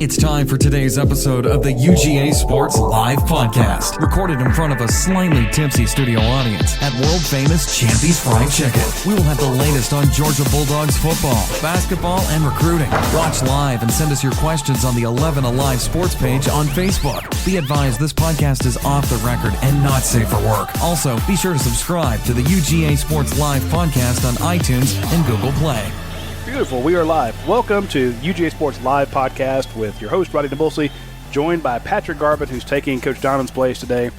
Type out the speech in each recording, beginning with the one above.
It's time for today's episode of the UGA Sports Live Podcast, recorded in front of a slightly tipsy studio audience at world-famous Champy's Fried Chicken. We will have the latest on Georgia Bulldogs football, basketball, and recruiting. Watch live and send us your questions on the 11 Alive Sports page on Facebook. Be advised this podcast is off the record and not safe for work. Also, be sure to subscribe to the UGA Sports Live Podcast on iTunes and Google Play. Beautiful. We are live. Welcome to UGA Sports Live Podcast with your host, Roddy DeBulsey, joined by Patrick Garbin, who's taking Coach Donan's place today.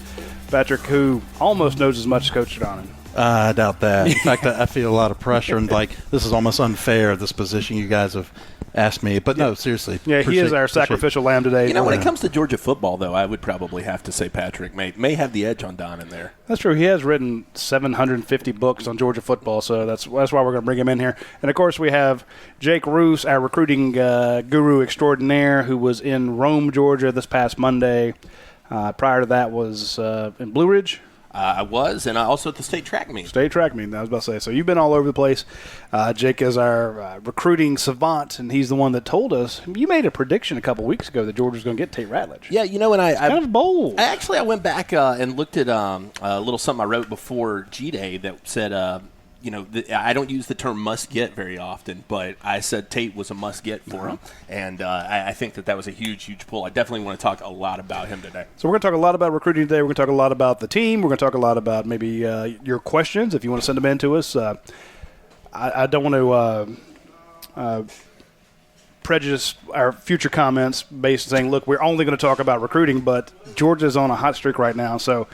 Patrick, who almost knows as much as Coach Donan. I doubt that. In fact, I feel a lot of pressure and like this is almost unfair, this position you guys have asked me. But no, seriously. Yeah, he is our sacrificial lamb today. You know, when it comes to Georgia football, though, I would probably have to say Patrick may have the edge on Don in there. That's true. He has written 750 books on Georgia football, so that's why we're going to bring him in here. And, of course, we have Jake Roos, our recruiting guru extraordinaire, who was in Rome, Georgia this past Monday. Prior to that was in Blue Ridge. I was, and also at the state track meet. State track meet, I was about to say. So you've been all over the place. Jake is our recruiting savant, and he's the one that told us. You made a prediction a couple weeks ago that Georgia was going to get Tate Ratledge. Yeah, you know, and I kind of bold. I went back and looked at a little something I wrote before G-Day that said, you know, I don't use the term must get very often, but I said Tate was a must get for him, and I think that was a huge, huge pull. I definitely want to talk a lot about him today. So we're going to talk a lot about recruiting today. We're going to talk a lot about the team. We're going to talk a lot about maybe your questions if you want to send them in to us. I don't want to prejudice our future comments based on saying, look, we're only going to talk about recruiting, but Georgia's on a hot streak right now, so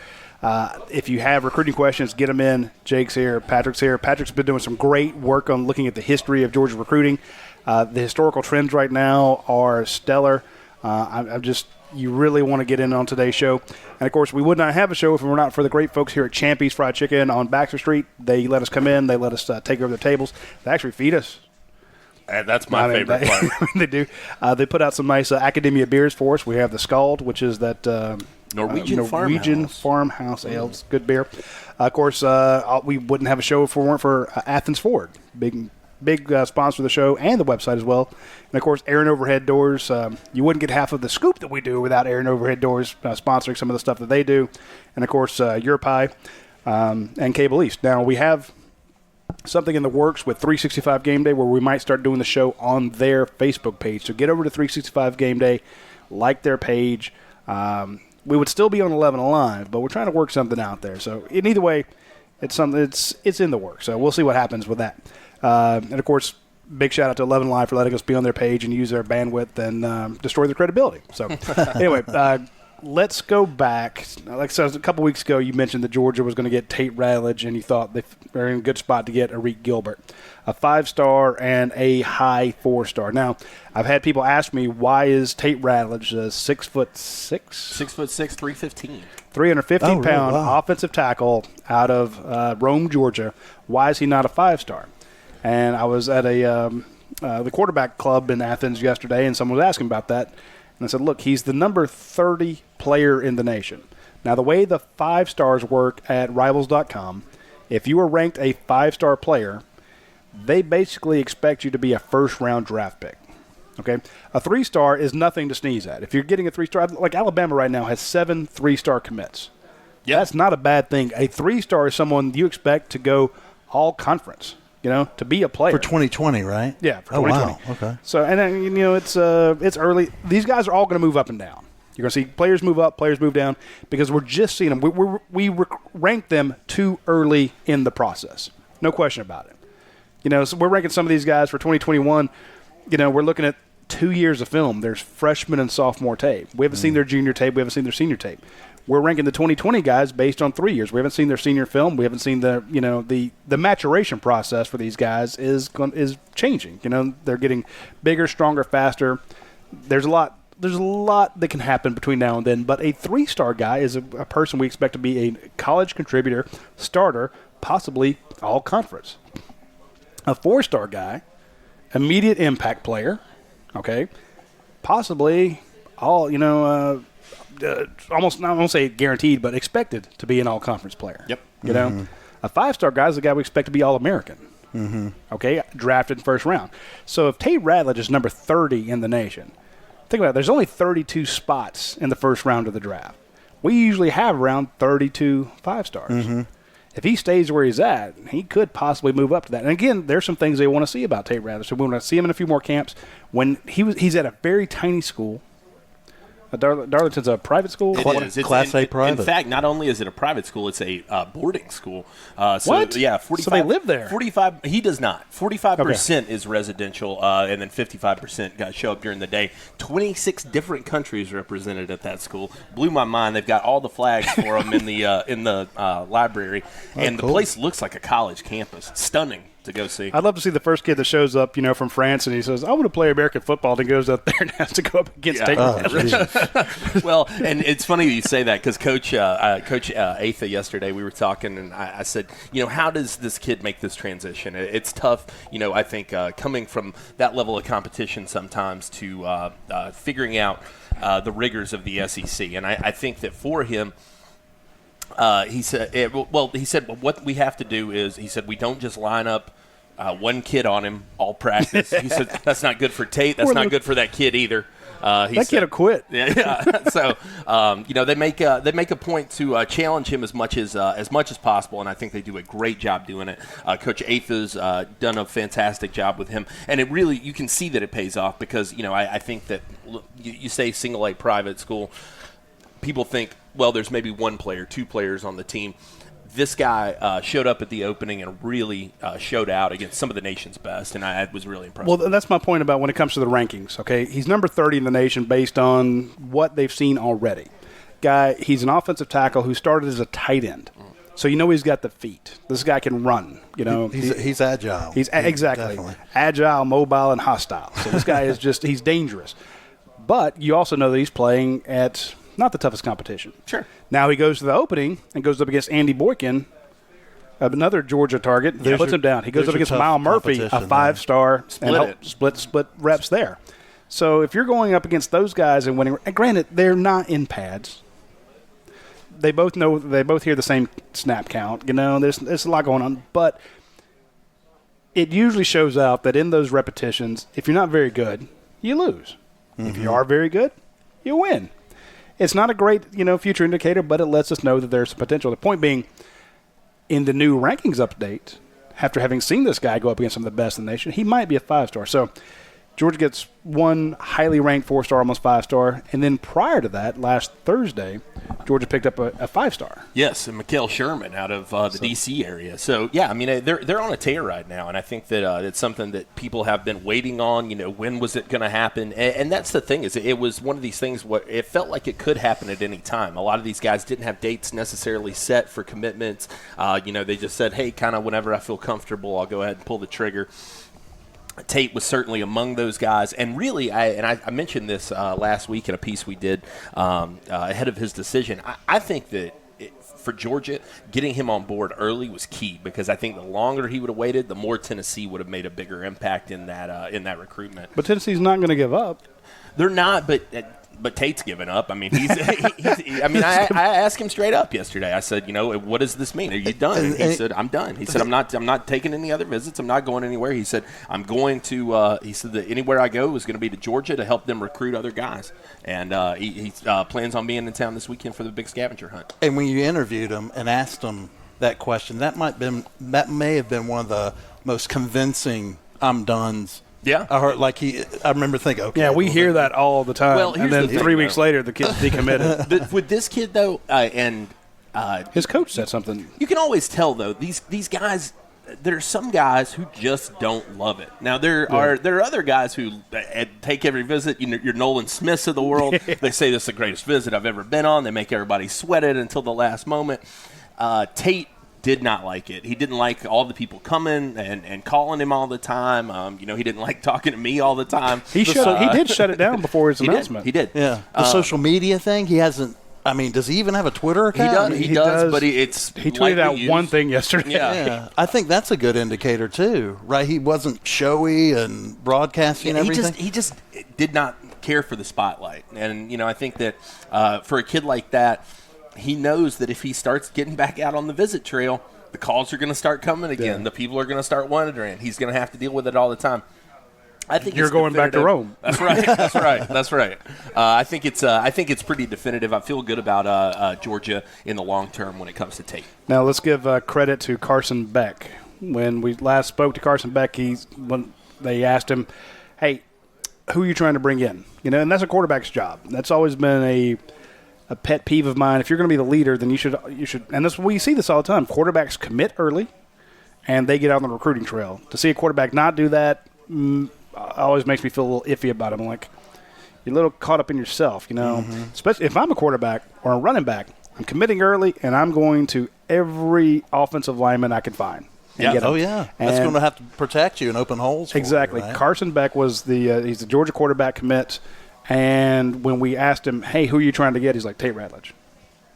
if you have recruiting questions, get them in. Jake's here. Patrick's here. Patrick's been doing some great work on looking at the history of Georgia recruiting. The historical trends right now are stellar. You really want to get in on today's show. And, of course, we would not have a show if it were not for the great folks here at Champy's Fried Chicken on Baxter Street. They let us come in. They let us take over their tables. They actually feed us. That's my favorite part. They do. They put out some nice academia beers for us. We have the Scald, which is that Norwegian farmhouse ale. It's good beer. Of course, we wouldn't have a show if it weren't for Athens Ford, big sponsor of the show and the website as well. And, of course, Aaron Overhead Doors. You wouldn't get half of the scoop that we do without Aaron Overhead Doors sponsoring some of the stuff that they do. And, of course, Your Pie and Cable East. Now, we have something in the works with 365 Game Day where we might start doing the show on their Facebook page. So get over to 365 Game Day, like their page. We would still be on 11 Alive, but we're trying to work something out there. So in either way, it's something. It's in the works. So we'll see what happens with that. And of course, big shout out to 11 Alive for letting us be on their page and use their bandwidth and destroy their credibility. So anyway, let's go back. Like I said, a couple weeks ago, you mentioned that Georgia was going to get Tate Ratledge, and you thought they were in a good spot to get Arik Gilbert, a 5-star and a high 4-star. Now, I've had people ask me, why is Tate Ratledge 6'6"? 6'6", 315. 315-pound offensive tackle out of Rome, Georgia. Why is he not a 5-star? And I was at the quarterback club in Athens yesterday, and someone was asking about that. And I said, look, he's the number 30 player in the nation. Now, the way the 5-stars work at Rivals.com, if you are ranked a 5-star player, they basically expect you to be a first-round draft pick. Okay? A 3-star is nothing to sneeze at. If you're getting a 3-star, like Alabama right now has 7 3-star commits. Yep. That's not a bad thing. A 3-star is someone you expect to go all conference. To be a player. For 2020, right? Yeah, for 2020. Wow. Okay. So, and then, it's early. These guys are all going to move up and down. You're going to see players move up, players move down, because we're just seeing them. We rank them too early in the process. No question about it. So we're ranking some of these guys for 2021. We're looking at 2 years of film. There's freshman and sophomore tape. We haven't seen their junior tape. We haven't seen their senior tape. We're ranking the 2020 guys based on 3 years. We haven't seen their senior film. We haven't seen the maturation process for these guys is changing. They're getting bigger, stronger, faster. There's a lot that can happen between now and then. But a 3-star guy is a person we expect to be a college contributor, starter, possibly all conference. A 4-star guy, immediate impact player, okay, possibly all almost, I won't say guaranteed, but expected to be an all-conference player. Yep. A 5-star guy is the guy we expect to be All-American. Okay, drafted in first round. So if Tate Ratledge is number 30 in the nation, Think about it. There's only 32 spots in the first round of the draft. We usually have around 32 five-stars. Mm-hmm. If he stays where he's at, he could possibly move up to that. And again, there's some things they want to see about Tate Rather. So we want to see him in a few more camps. When he's at a very tiny school. Darlington's a private school? It is. It's Class A private. In fact, not only is it a private school, it's a boarding school. What? Yeah, 45. So they live there? 45. He does not. 45% is residential, and then 55% got to show up during the day. 26 different countries represented at that school. Blew my mind. They've got all the flags for them in the library, and cool. the place looks like a college campus. Stunning to go see. I'd love to see the first kid that shows up, from France, and he says, "I want to play American football," and goes up there and has to go up against Tate Rather. Well, and it's funny you say that because Coach Atha yesterday we were talking, and I said, how does this kid make this transition? It's tough, I think coming from that level of competition sometimes to figuring out the rigors of the SEC, and I think that for him. He said, what we have to do is, we don't just line up one kid on him all practice. He said, that's not good for Tate. That's not good for that kid either. That kid will quit. Yeah. So, they make a point to challenge him as much as possible, and I think they do a great job doing it. Coach Atha's done a fantastic job with him, and it really, you can see that it pays off because, I think that you say single A private school, people think, well, there's maybe one player, two players on the team. This guy showed up at the opening and really showed out against some of the nation's best, and I was really impressed. Well, that's my point about when it comes to the rankings, okay? He's number 30 in the nation based on what they've seen already. He's an offensive tackle who started as a tight end. So he's got the feet. This guy can run, He's agile. Exactly. Definitely. Agile, mobile, and hostile. So this guy is he's dangerous. But you also know that he's playing at – not the toughest competition. Sure. Now he goes to the opening and goes up against Andy Boykin, another Georgia target. He puts him down. He goes up against Miles Murphy, a 5-star, and split reps there. So if you're going up against those guys and winning, and granted, they're not in pads. They both hear the same snap count. There's a lot going on, but it usually shows out that in those repetitions, if you're not very good, you lose. Mm-hmm. If you are very good, you win. It's not a great, future indicator, but it lets us know that there's potential. The point being, in the new rankings update, after having seen this guy go up against some of the best in the nation, he might be a 5-star. So Georgia gets one highly ranked 4-star, almost 5-star, and then prior to that, last Thursday, Georgia picked up a 5-star. Yes, and Mikael Sherman out of the D.C. area. So, yeah, they're on a tear right now, and I think that it's something that people have been waiting on. When was it going to happen? And that's the thing is it was one of these things where it felt like it could happen at any time. A lot of these guys didn't have dates necessarily set for commitments. They just said, hey, kind of whenever I feel comfortable, I'll go ahead and pull the trigger. Tate was certainly among those guys, and really, I mentioned this last week in a piece we did ahead of his decision. I think that for Georgia, getting him on board early was key because I think the longer he would have waited, the more Tennessee would have made a bigger impact in that recruitment. But Tennessee's not going to give up. They're not, but Tate's given up. I asked him straight up yesterday. I said, what does this mean? Are you done? And he said, I'm done. He said, I'm not taking any other visits. I'm not going anywhere. He said, I'm going to. He said that anywhere I go is going to be to Georgia to help them recruit other guys. And he plans on being in town this weekend for the big scavenger hunt. And when you interviewed him and asked him that question, that may have been one of the most convincing "I'm done's." Yeah, I remember thinking, okay. Yeah, we hear that all the time. Well, and then the 3 weeks later, the kid's decommitted. But with this kid, though, his coach said something. You can always tell, though, these guys, there are some guys who just don't love it. Now, there are other guys who take every visit. Your Nolan Smiths of the world. Yeah. They say this is the greatest visit I've ever been on. They make everybody sweat it until the last moment. Tate did not like it. He didn't like all the people coming and calling him all the time. He didn't like talking to me all the time. He did shut it down before his announcement. He did. Yeah. The social media thing, he hasn't – does he even have a Twitter account? He does, but he tweeted out one thing yesterday. Yeah. I think that's a good indicator too, right? He wasn't showy and broadcasting everything. He just did not care for the spotlight. And, I think that for a kid like that – he knows that if he starts getting back out on the visit trail, the calls are going to start coming again. Yeah. The people are going to start wondering. He's going to have to deal with it all the time. I think you're going back to Rome. That's right. That's right. I think it's pretty definitive. I feel good about Georgia in the long term when it comes to Tate. Now let's give credit to Carson Beck. When we last spoke to Carson Beck, when they asked him, "Hey, who are you trying to bring in?" And that's a quarterback's job. That's always been a pet peeve of mine. If you're going to be the leader, then you should. And we see this all the time. Quarterbacks commit early, and they get out on the recruiting trail. To see a quarterback not do that always makes me feel a little iffy about him. Like, you're a little caught up in yourself, Especially if I'm a quarterback or a running back, I'm committing early, and I'm going to every offensive lineman I can find. Yeah. Oh, yeah. That's going to have to protect you and open holes for exactly. you, right? Carson Beck was he's the Georgia quarterback commit, and when we asked him, "Hey, who are you trying to get?" He's like, "Tate Ratledge."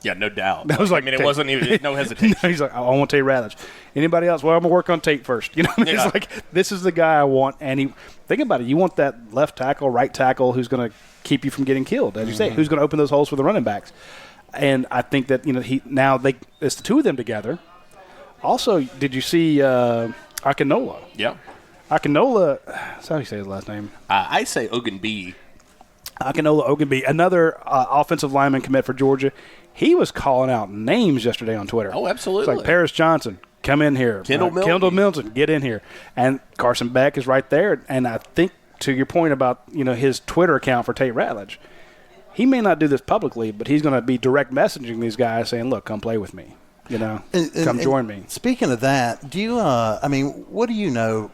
Yeah, no doubt. That was like, it wasn't even no hesitation. He's like, "I want Tate Ratledge." Anybody else? Well, I'm gonna work on Tate first. It's like, this is the guy I want. And think about it. You want that left tackle, right tackle, who's gonna keep you from getting killed, as you say, who's gonna open those holes for the running backs. And I think that it's the two of them together. Also, did you see Akinola? Yeah. Akinola, that's how you say his last name. I say Ogunbiyi. Akinola Ogunbiyi, another offensive lineman commit for Georgia. He was calling out names yesterday on Twitter. Oh, absolutely. It's like Paris Johnson, come in here. Kendall Milton, get in here. And Carson Beck is right there. And I think to your point about his Twitter account for Tate Ratledge, he may not do this publicly, but he's going to be direct messaging these guys saying, "Look, come play with me. Come join me." Speaking of that, do you? What do you know?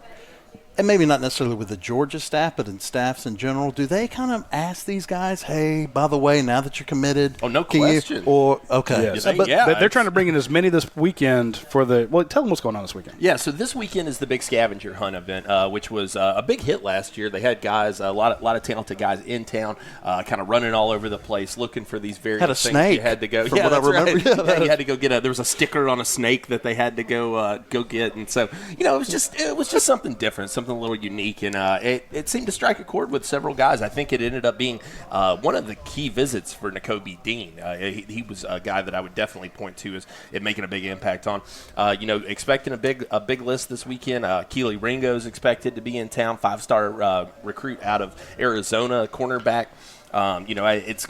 And maybe not necessarily with the Georgia staff, but in staffs in general, do they kind of ask these guys, "Hey, by the way, now that you're committed, oh, no question." Okay, yes. They're trying to bring in as many this weekend for the. Well, tell them what's going on this weekend. Yeah, so this weekend is the big scavenger hunt event, which was a big hit last year. They had guys, a lot of talented guys in town, kind of running all over the place, looking for these various things. Snake, you had to go. From what I remember, right. You had to go get there was a sticker on a snake that they had to go get, and so it was just something different, something a little unique, and it seemed to strike a chord with several guys. I think it ended up being one of the key visits for Nakobe Dean. He was a guy that I would definitely point to as it making a big impact on. Expecting a big list this weekend. Keely Ringo's expected to be in town, 5-star recruit out of Arizona, cornerback. It's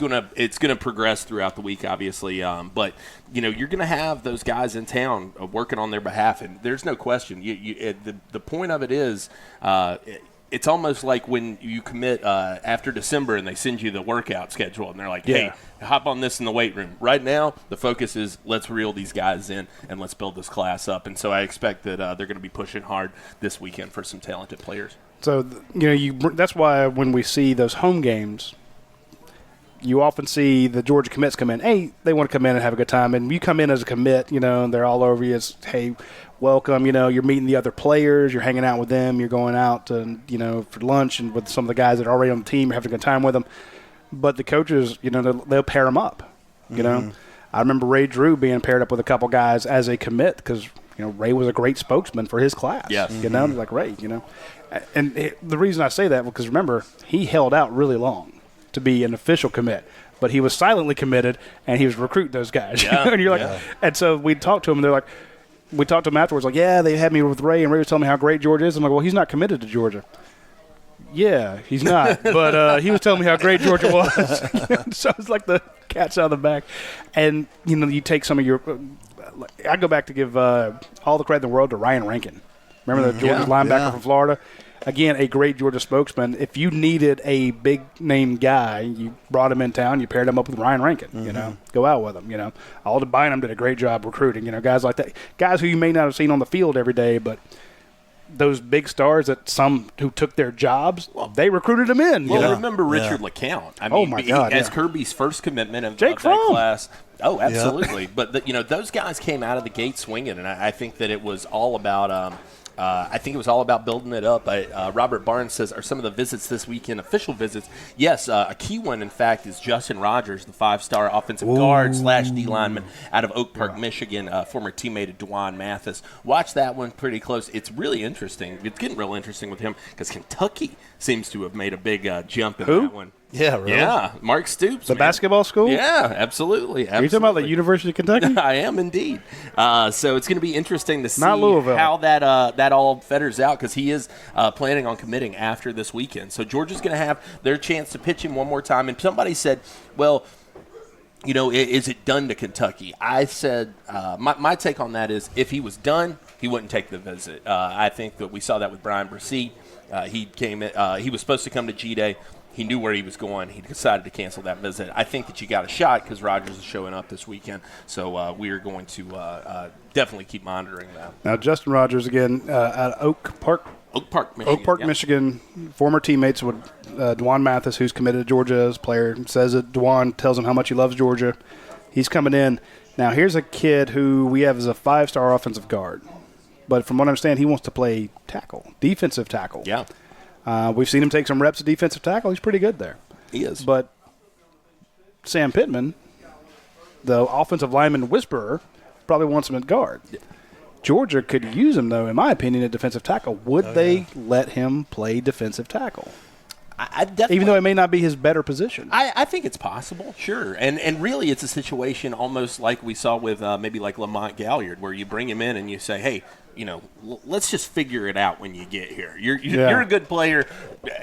gonna progress throughout the week, obviously. But you're gonna have those guys in town working on their behalf, and there's no question. The point of it is, it's almost like when you commit after December and they send you the workout schedule, and they're like, "Hey, hop on this in the weight room." Right now, the focus is let's reel these guys in and let's build this class up. And so I expect that they're going to be pushing hard this weekend for some talented players. So that's why when we see those home games, you often see the Georgia commits come in. Hey, they want to come in and have a good time. And you come in as a commit, and they're all over you. It's, hey, welcome. You're meeting the other players. You're hanging out with them. You're going out to, for lunch and with some of the guys that are already on the team. You're having a good time with them. But the coaches, they'll pair them up. I remember Ray Drew being paired up with a couple guys as a commit because, Ray was a great spokesman for his class. Yes. Like Ray, And the reason I say that, because remember, he held out really long to be an official commit, but he was silently committed and he was recruiting those guys. And you're like, and so we talked to him. And they're like, we talked to him afterwards. Like, yeah, they had me with Ray, and Ray was telling me how great Georgia is. I'm like, well, he's not committed to Georgia. Yeah, he's not, but he was telling me how great Georgia was. So it's like the cat's out of the bag, and you take some of your. I go back to give all the credit in the world to Ryan Rankin. Remember the Georgia linebacker from Florida? Again, a great Georgia spokesman. If you needed a big-name guy, you brought him in town, you paired him up with Ryan Rankin, go out with him, Alden Bynum did a great job recruiting, guys like that. Guys who you may not have seen on the field every day, but those big stars that some who took their jobs, they recruited them in. Remember Richard LeCount. I mean, my God, as Kirby's first commitment of Jake that class. Oh, absolutely. But, those guys came out of the gate swinging, and I think that it was all about building it up. Robert Barnes says, are some of the visits this weekend official visits? Yes, a key one, in fact, is Justin Rogers, the 5-star offensive guard / D lineman out of Oak Park, Michigan, former teammate of DeJuan Mathis. Watch that one pretty close. It's really interesting. It's getting real interesting with him because Kentucky seems to have made a big jump in that one. Yeah, really? Yeah, Mark Stoops. The basketball school? Yeah, absolutely. Are you talking about the University of Kentucky? I am indeed. So it's going to be interesting to see how that all feathers out, because he is planning on committing after this weekend. So Georgia's going to have their chance to pitch him one more time. And somebody said, well, is it done to Kentucky? I said my take on that is if he was done, he wouldn't take the visit. I think that we saw that with Brian Bresee. He was supposed to come to G-Day. He knew where he was going. He decided to cancel that visit. I think that you got a shot because Rogers is showing up this weekend. So we are going to definitely keep monitoring that. Now, Justin Rogers, again, at Oak Park, Michigan, former teammates with Dwan Mathis, who's committed to Georgia as a player, says that Dwan tells him how much he loves Georgia. He's coming in. Now, here's a kid who we have as a 5-star offensive guard. But from what I understand, he wants to play tackle, defensive tackle. Yeah. We've seen him take some reps at defensive tackle. He's pretty good there. He is. But Sam Pittman, the offensive lineman whisperer, probably wants him at guard. Yeah. Georgia could use him, though, in my opinion, at defensive tackle. Would they let him play defensive tackle? I definitely, even though it may not be his better position. I think it's possible, sure. And really it's a situation almost like we saw with maybe like Lamont Galliard, where you bring him in and you say, hey, let's just figure it out when you get here. You're a good player.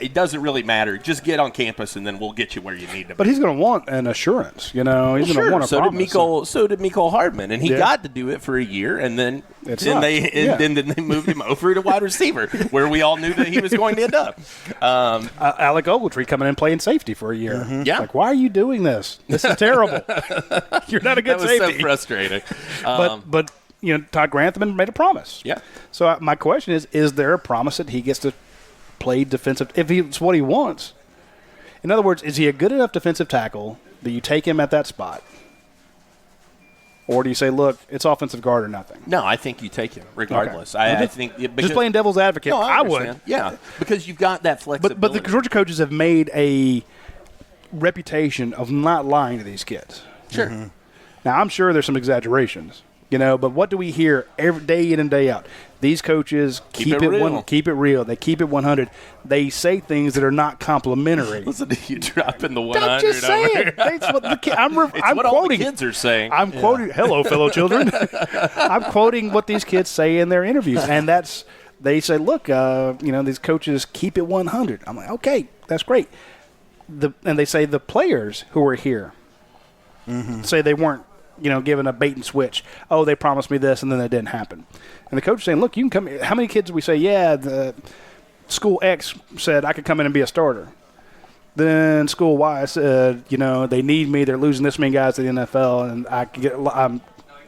It doesn't really matter. Just get on campus, and then we'll get you where you need to be. But he's going to want an assurance. He's going to want a promise. So did Mecole Hardman, and he got to do it for a year, and then they moved him over to wide receiver, where we all knew that he was going to end up. Alec Ogletree coming in playing safety for a year. Mm-hmm. Yeah. Like, why are you doing this? This is terrible. You're not a good safety. That was so frustrating. But Todd Grantham made a promise. Yeah. So my question is there a promise that he gets to play defensive if it's what he wants? In other words, is he a good enough defensive tackle that you take him at that spot? Or do you say, look, it's offensive guard or nothing? No, I think you take him regardless. Okay. I think just playing devil's advocate, no, I would. Yeah, because you've got that flexibility. But the Georgia coaches have made a reputation of not lying to these kids. Sure. Mm-hmm. Now, I'm sure there's some exaggerations. But what do we hear every day in and day out? These coaches keep it real. Keep it real. They keep it 100. They say things that are not complimentary. Listen to you dropping the 100. Don't just say it. That's what I'm quoting. All the kids are saying. I'm quoting. Hello, fellow children. I'm quoting what these kids say in their interviews, and they say, look, these coaches keep it 100. I'm like, okay, that's great. And they say the players who are here say they weren't, given a bait and switch. Oh, they promised me this, and then it didn't happen. And the coach is saying, look, you can come here. How many kids do we say, the school X said I could come in and be a starter? Then school Y said, they need me. They're losing this many guys to the NFL, and I'm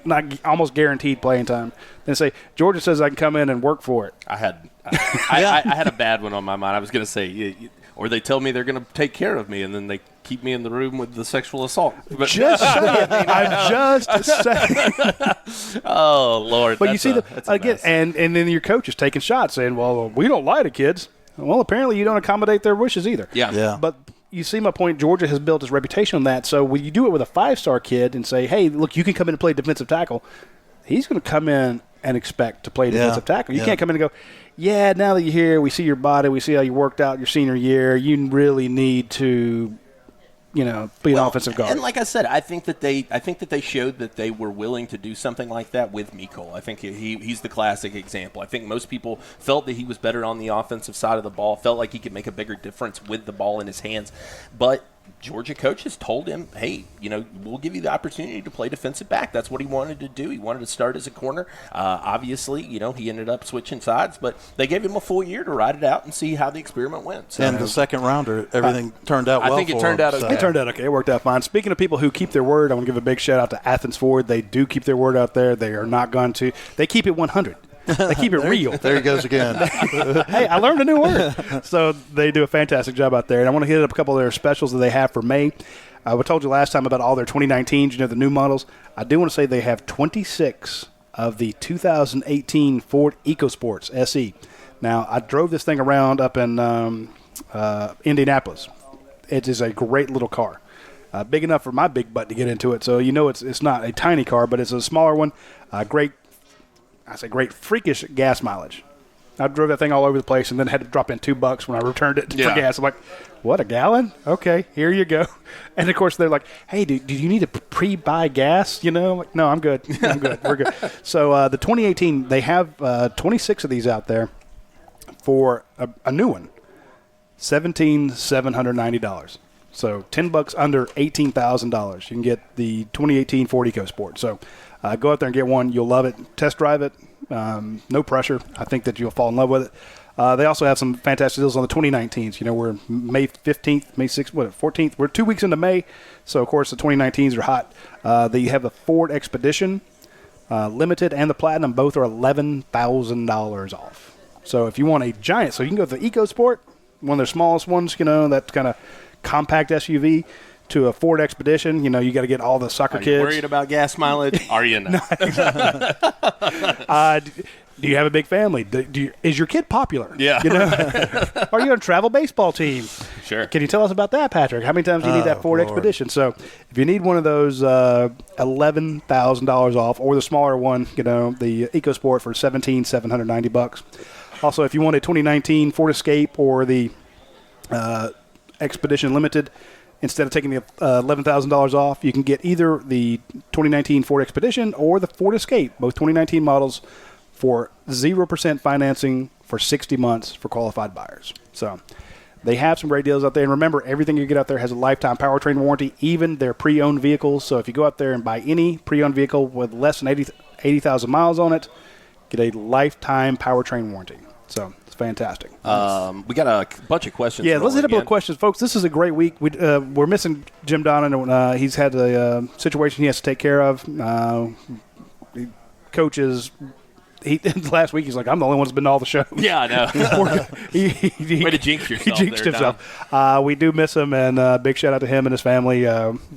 not almost guaranteed playing time. Then say, Georgia says I can come in and work for it. I had a bad one on my mind. I was going to say, or they tell me they're going to take care of me, and then they keep me in the room with the sexual assault. But just say it. I'm just saying. Oh, Lord. But you see, again, and then your coach is taking shots saying, well, we don't lie to kids. Well, apparently you don't accommodate their wishes either. Yeah. But you see my point. Georgia has built its reputation on that. So when you do it with a 5-star kid and say, hey, look, you can come in and play defensive tackle, he's going to come in and expect to play defensive tackle. You can't come in and go, now that you're here, we see your body, we see how you worked out your senior year, you really need to be an offensive guard. And like I said, I think that they showed that they were willing to do something like that with Mecole. I think he's the classic example. I think most people felt that he was better on the offensive side of the ball, felt like he could make a bigger difference with the ball in his hands. But Georgia coaches told him, hey, we'll give you the opportunity to play defensive back. That's what he wanted to do. He wanted to start as a corner. Obviously, he ended up switching sides, but they gave him a full year to ride it out and see how the experiment went. So, and the second rounder, everything turned out well. I think it turned out okay. It turned out okay. It worked out fine. Speaking of people who keep their word, I want to give a big shout out to Athens Ford. They do keep their word out there. They are not going to. They keep it 100. They keep it real. There he goes again. Hey, I learned a new word. So they do a fantastic job out there. And I want to hit up a couple of their specials that they have for May. We told you last time about all their 2019s, the new models. I do want to say they have 26 of the 2018 Ford EcoSports SE. Now, I drove this thing around up in Indianapolis. It is a great little car. Big enough for my big butt to get into it. So it's not a tiny car, but it's a smaller one. Great freakish gas mileage. I drove that thing all over the place and then had to drop in $2 when I returned it for gas. I'm like, what, a gallon? Okay, here you go. And, of course, they're like, hey, do you need to pre-buy gas? I'm like, no, I'm good. We're good. So the 2018, they have 26 of these out there for a new one, $17,790. So $10 under $18,000. You can get the 2018 Ford EcoSport. So go out there and get one. You'll love it. Test drive it. No pressure. I think that you'll fall in love with it. They also have some fantastic deals on the 2019s. We're May 15th, May 6th, 14th. We're 2 weeks into May. So, of course, the 2019s are hot. They have the Ford Expedition Limited and the Platinum. Both are $11,000 off. So if you want a giant, so you can go with the EcoSport, one of their smallest ones, that kind of compact SUV, to a Ford Expedition. You got to get all the soccer kids. Are you worried about gas mileage? Are you not? Do you have a big family? Is your kid popular? Yeah. Are you on a travel baseball team? Sure. Can you tell us about that, Patrick? How many times do you need that Ford Expedition? So if you need one of those, $11,000 off, or the smaller one, the EcoSport for $17,790. Also, if you want a 2019 Ford Escape or the Expedition Limited, instead of taking the $11,000 off, you can get either the 2019 Ford Expedition or the Ford Escape, both 2019 models, for 0% financing for 60 months for qualified buyers. So they have some great deals out there. And remember, everything you get out there has a lifetime powertrain warranty, even their pre-owned vehicles. So if you go out there and buy any pre-owned vehicle with less than 80,000 miles on it, get a lifetime powertrain warranty. So it's fantastic. We got a bunch of questions. Yeah, let's hit up with questions, folks. This is a great week. We're missing Jim Donnan. He's had a situation he has to take care of. Coaches. Last week he's like, I'm the only one that's been to all the shows. Yeah, I know. Way to jinx yourself. He jinxed himself. We do miss him, and big shout out to him and his family.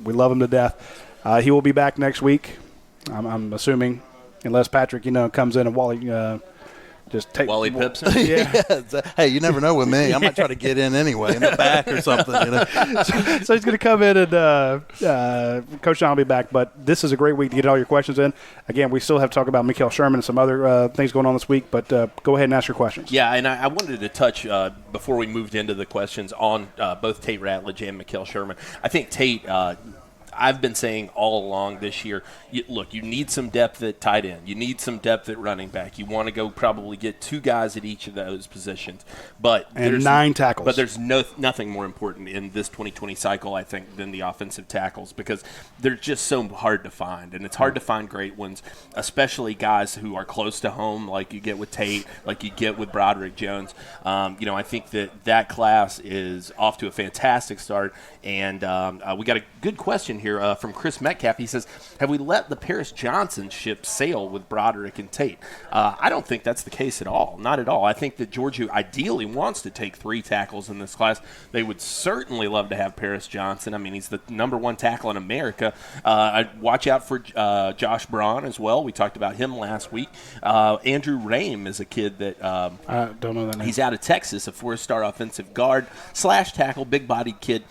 We love him to death. He will be back next week, I'm assuming, unless Patrick, comes in and Wally Wally pips him. Yeah. Hey, you never know with me. I might try to get in anyway in the back or something. So he's going to come in, and Coach John will be back. But this is a great week to get all your questions in. Again, we still have to talk about Mikael Sherman and some other things going on this week. But go ahead and ask your questions. Yeah, and I wanted to touch, before we moved into the questions, on both Tate Ratledge and Mikael Sherman. I think Tate I've been saying all along this year, you need some depth at tight end. You need some depth at running back. You want to go probably get two guys at each of those positions. And 9 tackles. But there's nothing more important in this 2020 cycle, I think, than the offensive tackles, because they're just so hard to find. And it's hard to find great ones, especially guys who are close to home, like you get with Tate, like you get with Broderick Jones. I think that class is off to a fantastic start. And we got a good question here from Chris Metcalf. He says, have we let the Paris Johnson ship sail with Broderick and Tate? I don't think that's the case at all. Not at all. I think that Georgia ideally wants to take 3 tackles in this class. They would certainly love to have Paris Johnson. I mean, he's the number 1 tackle in America. I'd watch out for Josh Braun as well. We talked about him last week. Andrew Rame is a kid that I don't know that name. He's out of Texas, a 4-star offensive guard / tackle, big-bodied kid.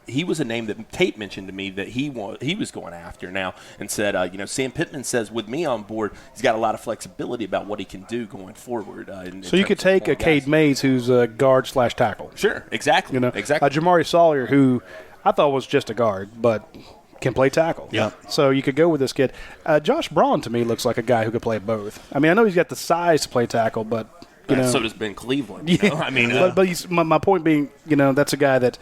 He was a name that Tate mentioned to me that he was going after now, and said, Sam Pittman says, with me on board, he's got a lot of flexibility about what he can do going forward. So you could take a Cade Mays, who's a guard / tackle. Sure, exactly. Exactly. Jamari Sawyer, who I thought was just a guard, but can play tackle. Yeah. So you could go with this kid. Josh Braun, to me, looks like a guy who could play both. I mean, I know he's got the size to play tackle, but so does Ben Cleveland. I mean, but my point being, that's a guy that,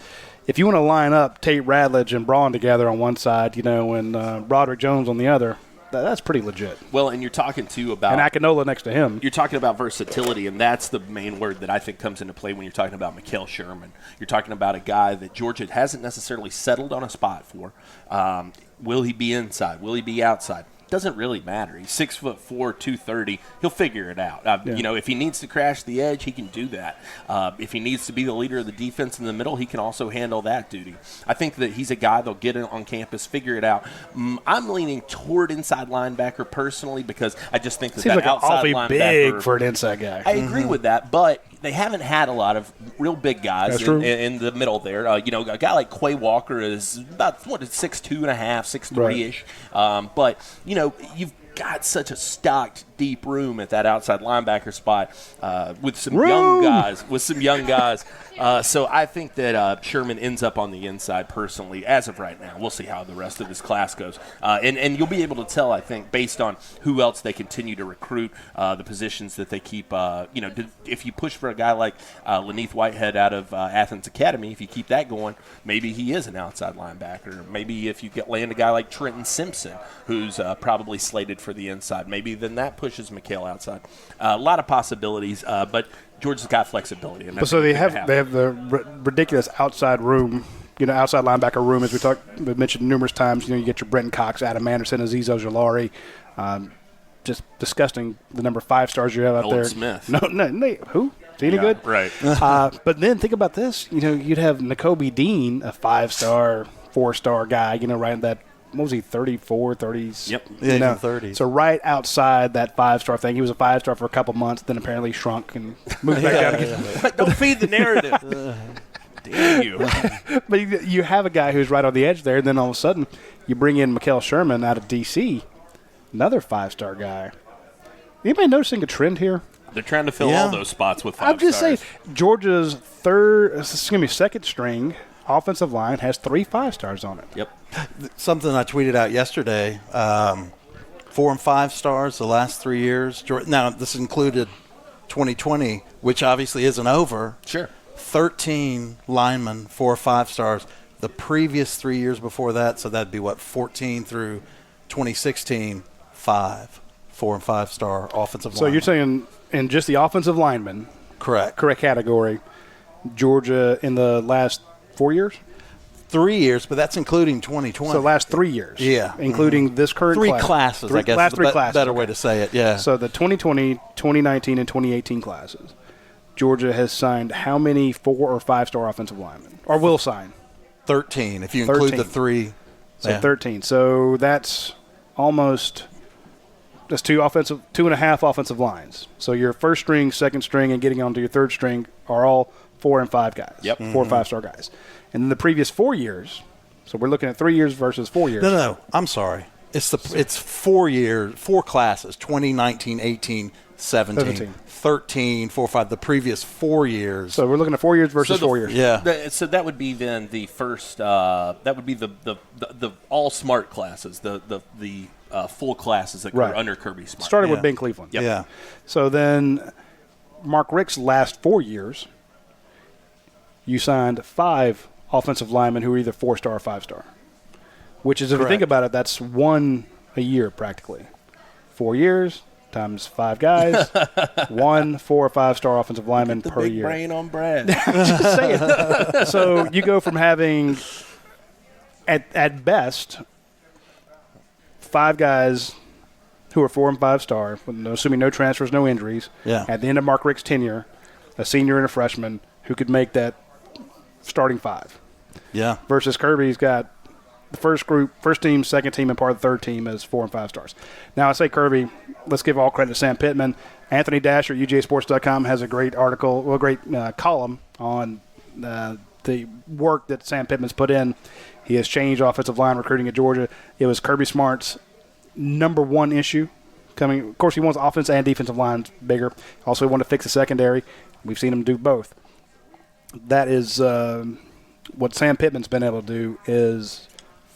if you want to line up Tate Ratledge and Braun together on one side, and Broderick Jones on the other, that's pretty legit. Well, and you're talking about and Akinola next to him. You're talking about versatility, and that's the main word that I think comes into play when you're talking about Mikael Sherman. You're talking about a guy that Georgia hasn't necessarily settled on a spot for. Will he be inside? Will he be outside? Doesn't really matter. He's 6'4", 230. He'll figure it out. If he needs to crash the edge, he can do that. If he needs to be the leader of the defense in the middle, he can also handle that duty. I think that he's a guy that'll get in on campus, figure it out. I'm leaning toward inside linebacker personally, because I just think that like outside linebacker big for an inside guy. I agree with that, but they haven't had a lot of real big guys in the middle there. A guy like Quay Walker is about 6'2.5", 6'3"-ish. Right. But got such a stocked deep room at that outside linebacker spot with some young guys. So I think that Sherman ends up on the inside personally as of right now. We'll see how the rest of this class goes. And you'll be able to tell, I think, based on who else they continue to recruit, the positions that they keep. If you push for a guy like Laneith Whitehead out of Athens Academy, if you keep that going, maybe he is an outside linebacker. Maybe if you land a guy like Trenton Simpson, who's probably slated for the inside, maybe then that pushes McHale outside. A lot of possibilities, but Georgia's got flexibility. And so they have the ridiculous outside room, outside linebacker room, as we mentioned numerous times. You get your Brenton Cox, Adam Anderson, Azeez Ojulari. Just disgusting the number of 5 stars you have out there. Smith. No, who? Is he any good? Right. But then think about this. You'd have Nakobe Dean, a 5-star, 4-star guy, right in that, what was he, 34, 30s? Yep. Yeah, 30s. So right outside that 5-star thing. He was a 5-star for a couple months, then apparently shrunk and moved back down again. But don't feed the narrative. Damn you. But you have a guy who's right on the edge there, and then all of a sudden you bring in Mikael Sherman out of D.C., another 5-star guy. Anybody noticing a trend here? They're trying to fill all those spots with 5 I'm just stars. saying, Georgia's second string offensive line has 3 5-stars on it. Yep. Something I tweeted out yesterday, 4 and 5 stars the last 3 years. Now, this included 2020, which obviously isn't over. Sure. 13 linemen, 4 or 5 stars. The previous 3 years before that, so that'd be 14 through 2016, 5 4 and 5-star offensive linemen. So you're saying in just the offensive linemen, correct category, Georgia in the last 4 years? 3 years, but that's including 2020. So last 3 years. Yeah. Including this current three class. classes, I guess. Last 3 classes. Better way to say it, yeah. So the 2020, 2019, and 2018 classes, Georgia has signed how many 4 or 5-star offensive linemen? Or will sign? 13, if you include the 3. So 13. So that's almost – that's 2.5 offensive lines. So your first string, second string, and getting onto your third string are all 4 and 5 guys. Yep. 4 or 5-star guys. And in the previous 4 years, so we're looking at 3 years versus 4 years. No, I'm sorry. It's 4 years, 4 classes, 2019, 18, 17, 13, 4, 5, the previous 4 years. So we're looking at 4 years versus 4 years. Yeah. So that would be then the first that would be the all smart classes, the full classes that were under Kirby Smart. Started with Ben Cleveland. Yep. Yeah. So then Mark Richt's last 4 years, you signed 5 offensive linemen who were either 4-star or 5-star, which is, if you think about it, that's 1 a year practically. 4 years times 5 guys, 1 4 or 5-star offensive lineman per big year. Brain on Brad. Just saying. So you go from having, at best, 5 guys who are 4 and 5-star, assuming no transfers, no injuries. Yeah. At the end of Mark Richt's tenure, a senior and a freshman who could make that starting 5. Yeah. Versus Kirby's got the first team, second team, and part of the third team as 4 and 5 stars. Now, I say Kirby, let's give all credit to Sam Pittman. Anthony Dasher at UGASports.com has a great article, great column on the work that Sam Pittman's put in. He has changed offensive line recruiting at Georgia. It was Kirby Smart's number 1 issue coming. Of course, he wants offense and defensive lines bigger. Also, he wanted to fix the secondary. We've seen him do both. That is what Sam Pittman's been able to do is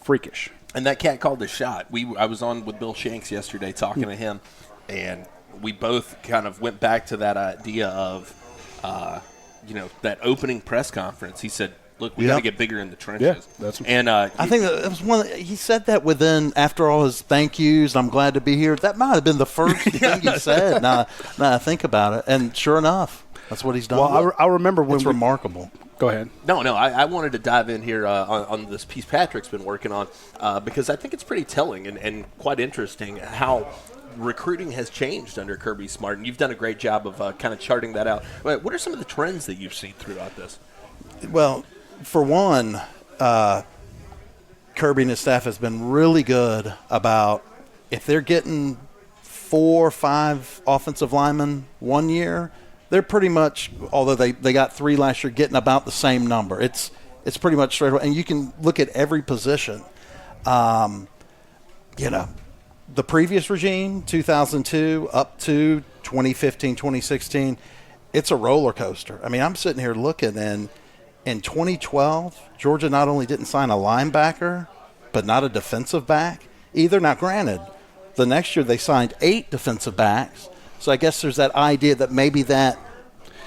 freakish. And that cat called a shot. I was on with Bill Shanks yesterday talking to him, and we both kind of went back to that idea of, that opening press conference. He said, look, we got to get bigger in the trenches. Yeah, I think that was one. He said that within, after all his thank yous, I'm glad to be here. That might have been the first thing he said. Now I think about it, and sure enough, that's what he's done. Well, I remember when it's remarkable. Go ahead. No, I wanted to dive in here on this piece Patrick's been working on because I think it's pretty telling and quite interesting how recruiting has changed under Kirby Smart, and you've done a great job of kind of charting that out. What are some of the trends that you've seen throughout this? Well, for one, Kirby and his staff has been really good about if they're getting 4 or 5 offensive linemen 1 year, they're pretty much, although they got 3 last year, getting about the same number. It's pretty much straight away. And you can look at every position. the previous regime, 2002 up to 2015, 2016, it's a roller coaster. I mean, I'm sitting here looking, and in 2012, Georgia not only didn't sign a linebacker, but not a defensive back either. Now, granted, the next year they signed 8 defensive backs, so I guess there's that idea that maybe that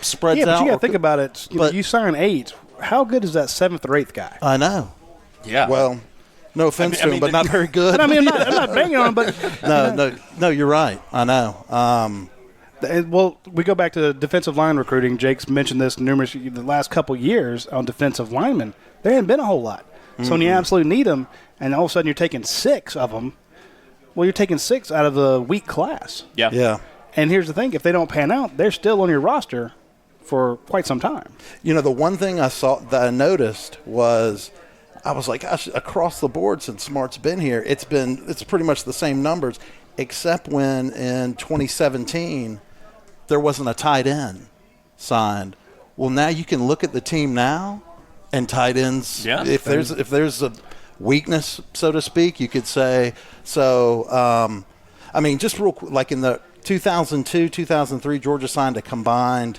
spreads out. Yeah, but you got to think about it. You sign 8. How good is that 7th or 8th guy? I know. Yeah. Well, no offense to him, but not very good. But I mean, I'm not banging on him, but no, you're right. I know. Well, we go back to defensive line recruiting. Jake's mentioned this numerous the last couple years on defensive linemen. There hasn't been a whole lot. So when you absolutely need them, and all of a sudden you're taking 6 of them, well, you're taking 6 out of the weak class. Yeah. Yeah. And here's the thing: if they don't pan out, they're still on your roster for quite some time. You know, the one thing I saw that I noticed was, I was like, gosh, across the board since Smart's been here, it's pretty much the same numbers, except when in 2017 there wasn't a tight end signed. Well, now you can look at the team now, and tight ends. Yeah. If there's a weakness, so to speak, you could say. So, I mean, just real quick, like in the 2002, 2003, Georgia signed a combined.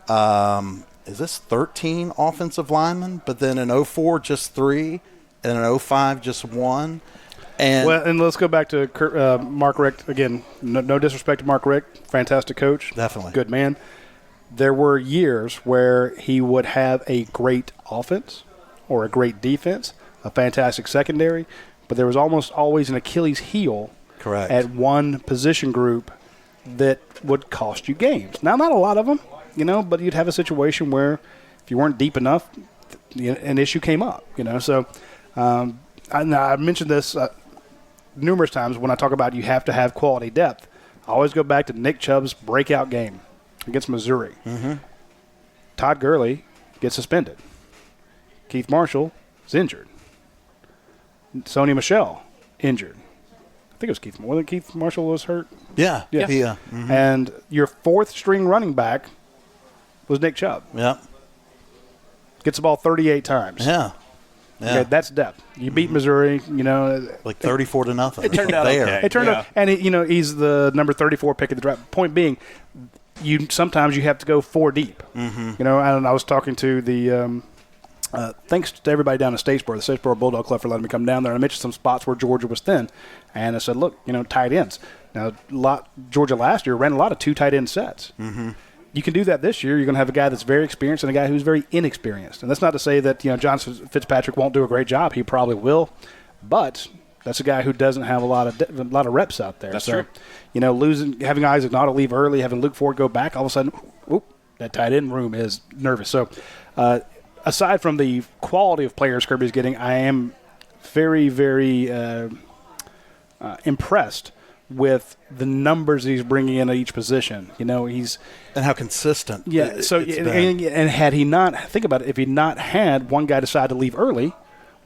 Is this 13 offensive linemen? But then in 04, just 3, and in 05, just 1. And let's go back to Mark Richt again. No disrespect to Mark Richt, fantastic coach, Definitely. good man. There were years where he would have a great offense or a great defense, a fantastic secondary, but there was almost always an Achilles heel correct at one position group that would cost you games. Now, not a lot of them, but you'd have a situation where if you weren't deep enough, an issue came up, So I mentioned this numerous times when I talk about you have to have quality depth. I always go back to Nick Chubb's breakout game against Missouri. Mm-hmm. Todd Gurley gets suspended. Keith Marshall is injured. Sonny Michel, injured. I think it was Keith. Whether Keith Marshall was hurt. Yeah. Mm-hmm. And your 4th string running back was Nick Chubb. Yeah. Gets the ball 38 times. Yeah. Okay, that's depth. You beat Missouri, like 34-0. It turned out okay. It turned out, and he's the number 34 pick of the draft. Point being, sometimes you have to go 4 deep. Mm-hmm. And I was talking to the thanks to everybody down in Statesboro, the Statesboro Bulldog Club for letting me come down there. I mentioned some spots where Georgia was thin, and I said, look, tight ends. Now, Georgia last year ran a lot of 2 tight end sets. Mm-hmm. You can do that this year. You're going to have a guy that's very experienced and a guy who's very inexperienced. And that's not to say that John Fitzpatrick won't do a great job. He probably will, but that's a guy who doesn't have a lot of reps out there. That's true. Having Isaac Nauta leave early, having Luke Ford go back, all of a sudden, that tight end room is nervous. So, aside from the quality of players Kirby's getting, I am very, very impressed with the numbers he's bringing in at each position. He's and how consistent. Yeah. So and had he not think about it, if he'd not had one guy decide to leave early,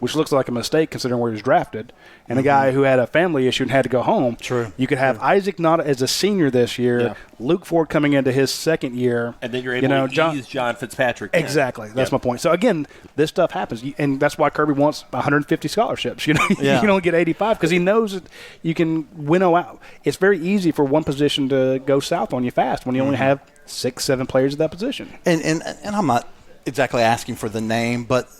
which looks like a mistake considering where he was drafted, and a guy who had a family issue and had to go home. True. You could have Isaac Nauta as a senior this year, Luke Ford coming into his 2nd year. And then you're able to ease John Fitzpatrick. Exactly. That's my point. So, again, this stuff happens, and that's why Kirby wants 150 scholarships. You can only get 85 because he knows that you can winnow out. It's very easy for one position to go south on you fast when you only have 6, 7 players at that position. And I'm not exactly asking for the name, but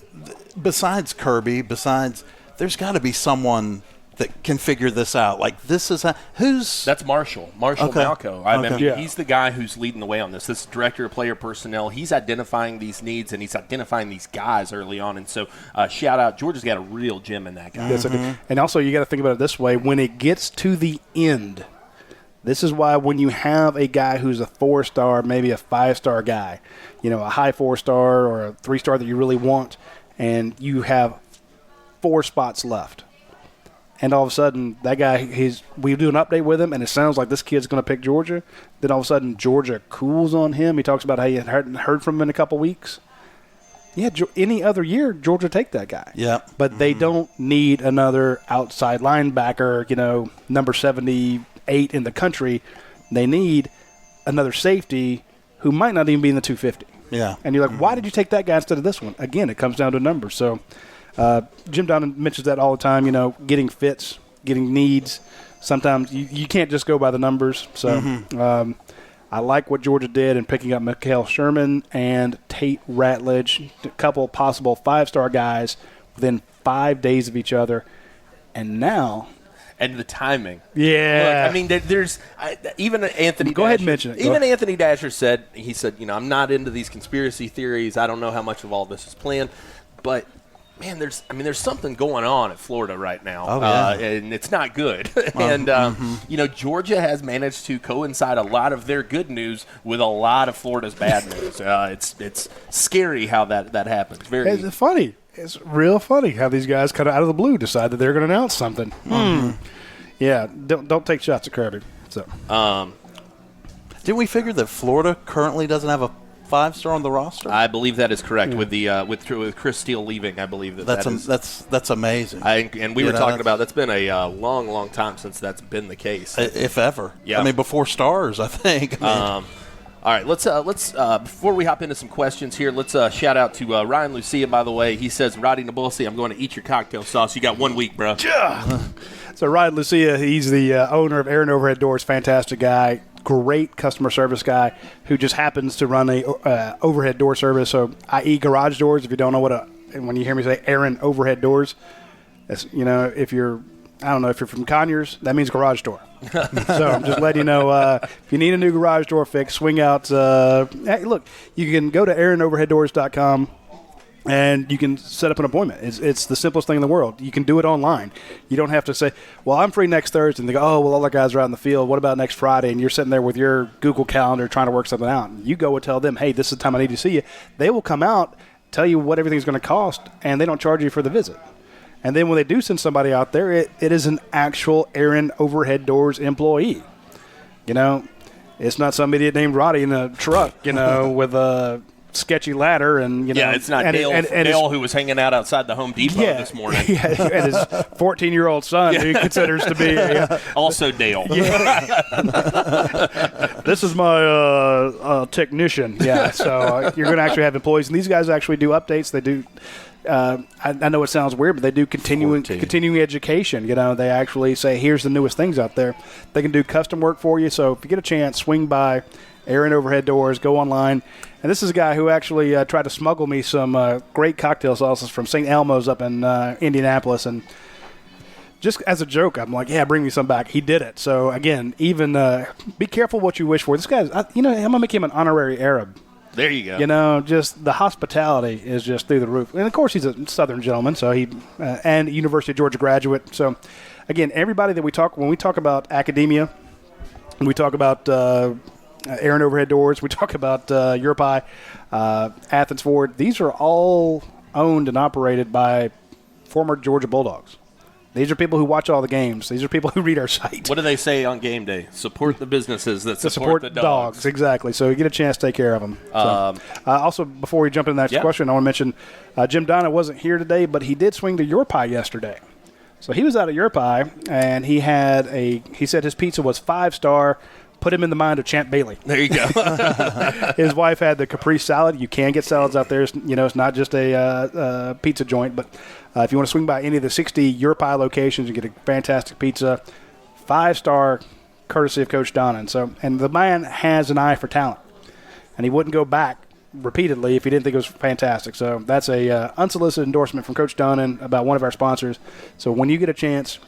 besides Kirby, there's got to be someone that can figure this out. Like, this is that's Marshall Okay. Malco. I mean, he's the guy who's leading the way on this. This director of player personnel. He's identifying these needs and he's identifying these guys early on. And so, shout out, Georgia's got a real gem in that guy. Yes, and also you got to think about it this way: when it gets to the end, this is why when you have a guy who's a 4-star, maybe a 5-star guy, a high 4-star or a 3-star that you really want, and you have 4 spots left. And all of a sudden, that guy, we do an update with him, and it sounds like this kid's going to pick Georgia. Then all of a sudden, Georgia cools on him. He talks about how he hadn't heard from him in a couple weeks. Yeah, any other year, Georgia take that guy. Yeah. But they don't need another outside linebacker, number 78 in the country. They need another safety who might not even be in the 250. Yeah. And you're like, why did you take that guy instead of this one? Again, it comes down to numbers. So Jim Donnan mentions that all the time, getting fits, getting needs. sometimes you can't just go by the numbers. So I like what Georgia did in picking up Mikael Sherman and Tate Ratledge, a couple possible 5-star guys within 5 days of each other. And now – and the timing. Yeah. Look, I mean, there's even Anthony. Go ahead and mention it. Even Anthony Dasher said, I'm not into these conspiracy theories. I don't know how much of all this is planned, but man, there's something going on at Florida right now, and it's not good. And Georgia has managed to coincide a lot of their good news with a lot of Florida's bad news. It's scary how that happens. It's funny. It's real funny how these guys kind of out of the blue decide that they're going to announce something. Yeah, don't take shots at Kirby. So, didn't we figure that Florida currently doesn't have a 5-star on the roster? I believe that is correct. With Chris Steele leaving, I believe that's amazing. And we were talking about that's been a long time since that's been the case, if ever. Yeah, I mean before stars, I think. All right, let's before we hop into some questions here, let's shout out to Ryan Lucia. By the way, he says, "Roddy Nabulsi, I'm going to eat your cocktail sauce. You got 1 week, bro." So Ryan Lucia, he's the owner of Aaron Overhead Doors. Fantastic guy, great customer service guy who just happens to run a overhead door service. So, i.e., garage doors. If you don't know when you hear me say Aaron Overhead Doors, that's, if you're from Conyers, that means garage door. So I'm just letting you know, if you need a new garage door fix, swing out. Hey, look, you can go to AaronOverheadDoors.com and you can set up an appointment. It's the simplest thing in the world. You can do it online. You don't have to say, well, I'm free next Thursday. And they go, oh, well, all the guys are out in the field. What about next Friday? And you're sitting there with your Google Calendar trying to work something out. And you go and tell them, hey, this is the time I need to see you. They will come out, tell you what everything's going to cost, and they don't charge you for the visit. And then when they do send somebody out there, it is an actual Aaron Overhead Doors employee. It's not somebody named Roddy in a truck, with a sketchy ladder and it's not Dale who was hanging out outside the Home Depot this morning. Yeah, and his 14-year-old son who he considers to be also Dale. This is my technician. Yeah, so you're going to actually have employees, and these guys actually do updates. They do. I know it sounds weird, but they do continuing education. They actually say, here's the newest things out there. They can do custom work for you. So if you get a chance, swing by Aaron Overhead Doors, go online. And this is a guy who actually tried to smuggle me some great cocktail sauces from St. Elmo's up in Indianapolis. And just as a joke, I'm like, yeah, bring me some back. He did it. So, again, even be careful what you wish for. This guy's, I'm going to make him an honorary Arab. There you go. Just the hospitality is just through the roof. And, of course, he's a Southern gentleman, so and University of Georgia graduate. So, again, everybody that when we talk about academia, we talk about Aaron Overhead Doors, we talk about Europi, Athens Ford, these are all owned and operated by former Georgia Bulldogs. These are people who watch all the games. These are people who read our site. What do they say on game day? Support the businesses that support the dogs. Exactly. So you get a chance to take care of them. Also, before we jump into the next question, I want to mention Jim Donna wasn't here today, but he did swing to Europi yesterday. So he was out at Europi, and he said his pizza was 5-star. Put him in the mind of Champ Bailey. There you go. His wife had the caprese salad. You can get salads out there. It's not just a pizza joint. But if you want to swing by any of the 60 Europi locations, you get a fantastic pizza. 5-star, courtesy of Coach Donnan. And the man has an eye for talent. And he wouldn't go back repeatedly if he didn't think it was fantastic. So that's a unsolicited endorsement from Coach Donnan about one of our sponsors. So when you get a chance,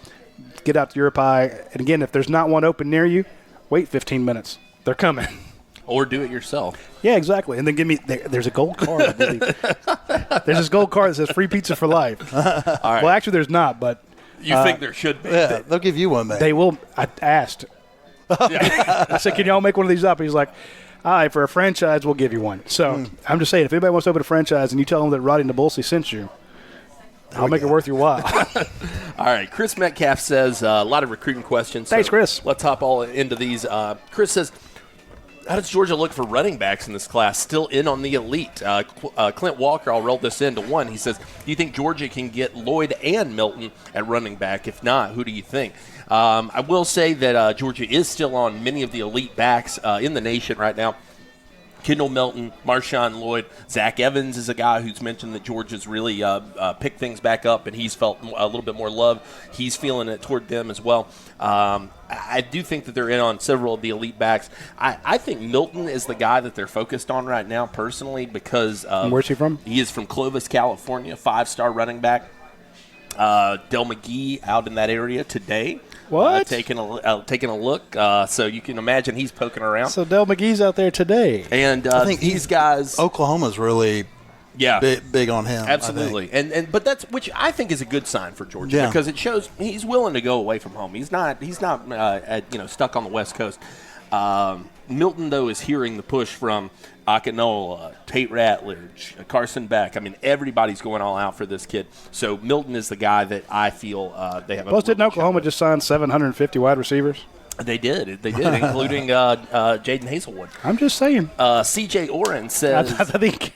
get out to Europi. And, again, if there's not one open near you, wait 15 minutes. They're coming. Or do it yourself. Yeah, exactly. And then there's a gold card, I believe. There's this gold card that says free pizza for life. All right. Well, actually, there's not, but. You think there should be. Yeah, they'll give you one, man. They will. I asked. I said, can y'all make one of these up? He's like, all right, for a franchise, we'll give you one. So I'm just saying, if anybody wants to open a franchise and you tell them that Roddy Nabulsi sent you, I'll make it worth your while. All right. Chris Metcalf says a lot of recruiting questions. Thanks, Chris. Let's hop all into these. Chris says, how does Georgia look for running backs in this class? Still in on the elite. Clint Walker, I'll roll this into one. He says, do you think Georgia can get Lloyd and Milton at running back? If not, who do you think? I will say that Georgia is still on many of the elite backs in the nation right now. Kendall Milton, Marshawn Lloyd, Zach Evans is a guy who's mentioned that Georgia's really picked things back up, and he's felt a little bit more love. He's feeling it toward them as well. I do think that they're in on several of the elite backs. I think Milton is the guy that they're focused on right now, personally, because where's he from? He is from Clovis, California, 5-star running back. Del McGee out in that area today. What? Taking a look. So you can imagine he's poking around. So Del McGee's out there today. And I think these guys. Oklahoma's really big on him. Absolutely. But that's, which I think is a good sign for Georgia, because it shows he's willing to go away from home. He's not stuck on the West Coast. Milton, though, is hearing the push from Akinola, Tate Ratledge, Carson Beck. I mean, everybody's going all out for this kid. So Milton is the guy that I feel they have. Plus, didn't Oklahoma just sign 750 wide receivers? They did, including Jaden Hazelwood. I'm just saying. C.J. Oren says. I think.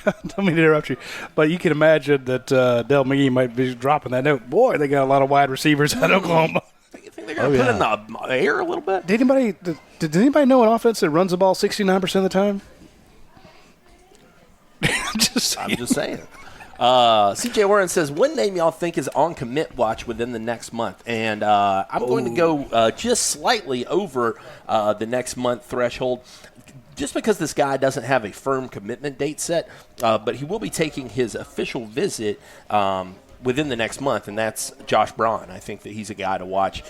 Don't mean to interrupt you, but you can imagine that Del McGee might be dropping that note. Boy, they got a lot of wide receivers at Oklahoma. You think they're going to put in the air a little bit? Did anybody know an offense that runs the ball 69% of the time? I'm just saying. C.J. Warren says, what name y'all think is on commit watch within the next month? And I'm going to go just slightly over the next month threshold, just because this guy doesn't have a firm commitment date set, but he will be taking his official visit within the next month, and that's Josh Braun. I think that he's a guy to watch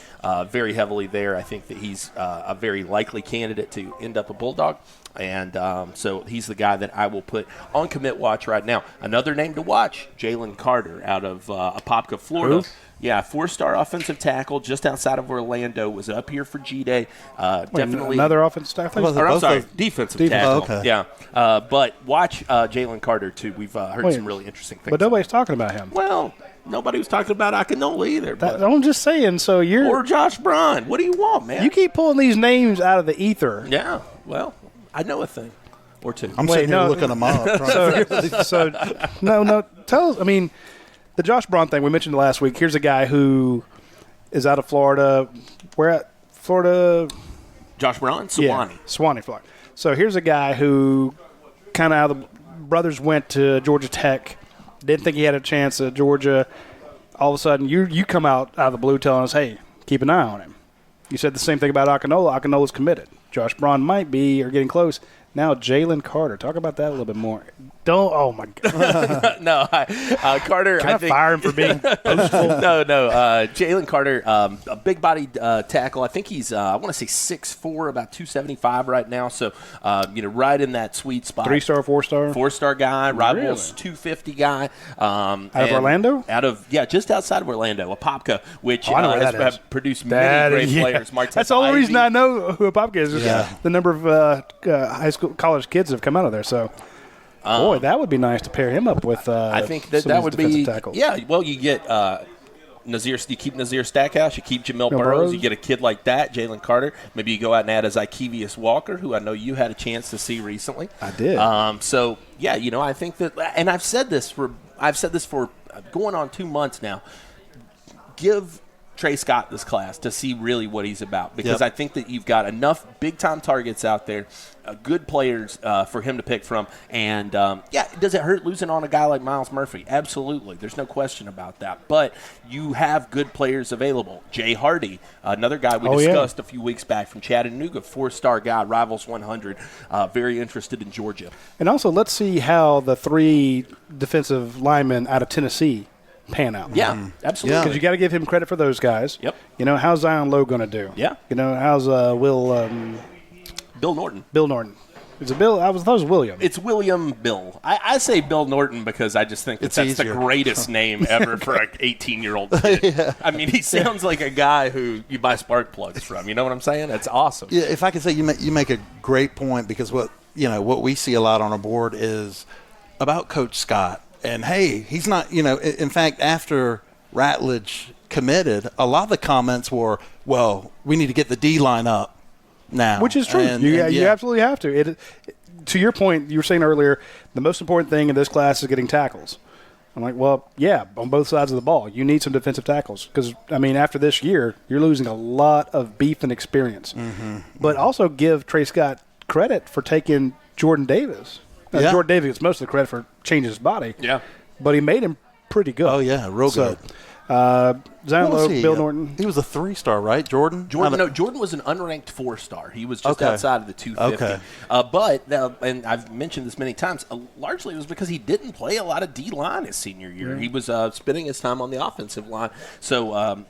very heavily there. I think that he's a very likely candidate to end up a Bulldog, and so he's the guy that I will put on commit watch right now. Another name to watch, Jalen Carter out of Apopka, Florida. Who? Yeah, 4-star offensive tackle just outside of Orlando, was up here for G-Day. Definitely another offensive tackle? I'm sorry, defensive tackle. Oh, okay. Yeah, but watch Jalen Carter, too. We've heard some really interesting things. But nobody's talking about him. Well, nobody was talking about Akinola either. I'm just saying, so you're... Or Josh Braun. What do you want, man? You keep pulling these names out of the ether. Yeah, well, I know a thing or two. I'm sitting here looking them up. No, tell us, I mean... The Josh Braun thing, we mentioned last week. Here's a guy who is out of Florida. Where at? Florida? Josh Braun? Sewanee. Yeah, Sewanee, Florida. So here's a guy who kind of out of the brothers went to Georgia Tech. Didn't think he had a chance at Georgia. All of a sudden, you come out of the blue telling us, hey, keep an eye on him. You said the same thing about Akinola. Akinola's committed. Josh Braun might be or getting close. Now, Jalen Carter. Talk about that a little bit more. Oh, my God. No, Carter. Can I think, fire him for being boastful? No. Jalen Carter, a big-bodied tackle. I think he's, I want to say 6'4", about 275 right now. So, right in that sweet spot. 3-star, 4-star? 4-star guy. Rivals Really? 250 guy. Out of Orlando? Just outside of Orlando. Apopka, which has produced many great players. That's the only reason I know who Apopka is. The number of high school, college kids have come out of there. So, boy, that would be nice to pair him up with. I think that would be. Tackles. Yeah, well, you get Nazir. You keep Nazir Stackhouse. You keep Jamil Burrows. You get a kid like that, Jalen Carter. Maybe you go out and add a Zykevius Walker, who I know you had a chance to see recently. I did. So yeah, I think that, and I've said this for going on 2 months now. Give Trey Scott this class to see really what he's about, because I think that you've got enough big-time targets out there, good players for him to pick from. And, does it hurt losing on a guy like Miles Murphy? Absolutely. There's no question about that. But you have good players available. Jay Hardy, another guy we discussed a few weeks back from Chattanooga, 4-star guy, Rivals 100, very interested in Georgia. And also, let's see how the 3 defensive linemen out of Tennessee pan out. Yeah, absolutely. Because you got to give him credit for those guys. Yep. How's Zion Lowe going to do? Yeah. How's Bill Norton. Bill Norton. Is it Bill? I thought it was William. It's William Bill. I say Bill Norton because I just think that's the greatest name ever for an 18-year-old kid. Yeah. I mean, he sounds like a guy who you buy spark plugs from. You know what I'm saying? That's awesome. Yeah, if I could say, you make a great point, because what we see a lot on our board is about Coach Scott. And, hey, he's not, in fact, after Ratledge committed, a lot of the comments were, well, we need to get the D-line up now. Which is true. You absolutely have to. To your point, you were saying earlier, the most important thing in this class is getting tackles. I'm like, well, yeah, on both sides of the ball. You need some defensive tackles because, after this year, you're losing a lot of beef and experience. Mm-hmm. But also give Trey Scott credit for taking Jordan Davis. Now, Jordan Davis gets most of the credit for changing his body. Yeah. But he made him pretty good. Oh, yeah, real good. Zion Lowe, Bill Norton. He was a 3-star, right, Jordan? Jordan was an unranked 4-star. He was just outside of the 250. Okay. But, and I've mentioned this many times, largely it was because he didn't play a lot of D-line his senior year. He was spending his time on the offensive line. So,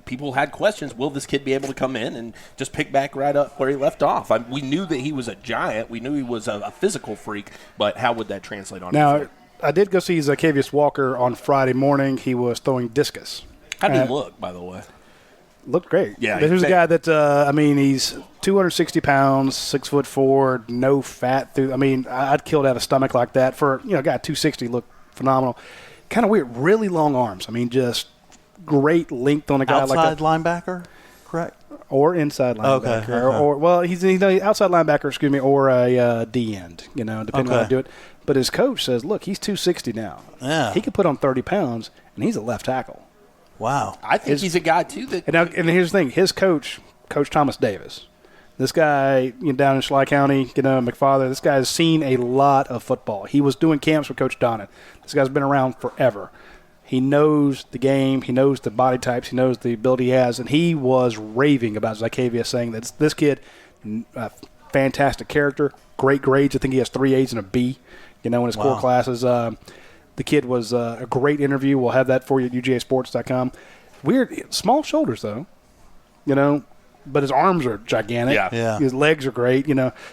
people had questions, will this kid be able to come in and just pick back right up where he left off? We knew that he was a giant. We knew he was a physical freak, but how would that translate on Now, I did go see Zacchaeus Walker on Friday morning. He was throwing discus. How did he look, by the way? Looked great. Yeah. There's a guy that, he's 260 pounds, 6'4", no fat. I'd kill to have a stomach like that. For, a guy 260, looked phenomenal. Kind of weird. Really long arms. Just great length on a guy like that. Outside linebacker, correct? Or inside linebacker. Okay. He's outside linebacker, or a D end, depending on how to do it. But his coach says, look, he's 260 now. Yeah. He could put on 30 pounds, and he's a left tackle. Wow. I think he's a guy, too. And here's the thing. His coach, Coach Thomas Davis, this guy down in Schley County, McFarland, this guy's seen a lot of football. He was doing camps with Coach Donnan. This guy's been around forever. He knows the game. He knows the body types. He knows the ability he has. And he was raving about Zacchaeus, saying that this kid, fantastic character, great grades. I think he has 3 A's and a B, in his core classes. The kid was a great interview. We'll have that for you at UGASports.com. Weird, small shoulders, though, but his arms are gigantic. Yeah. His legs are great,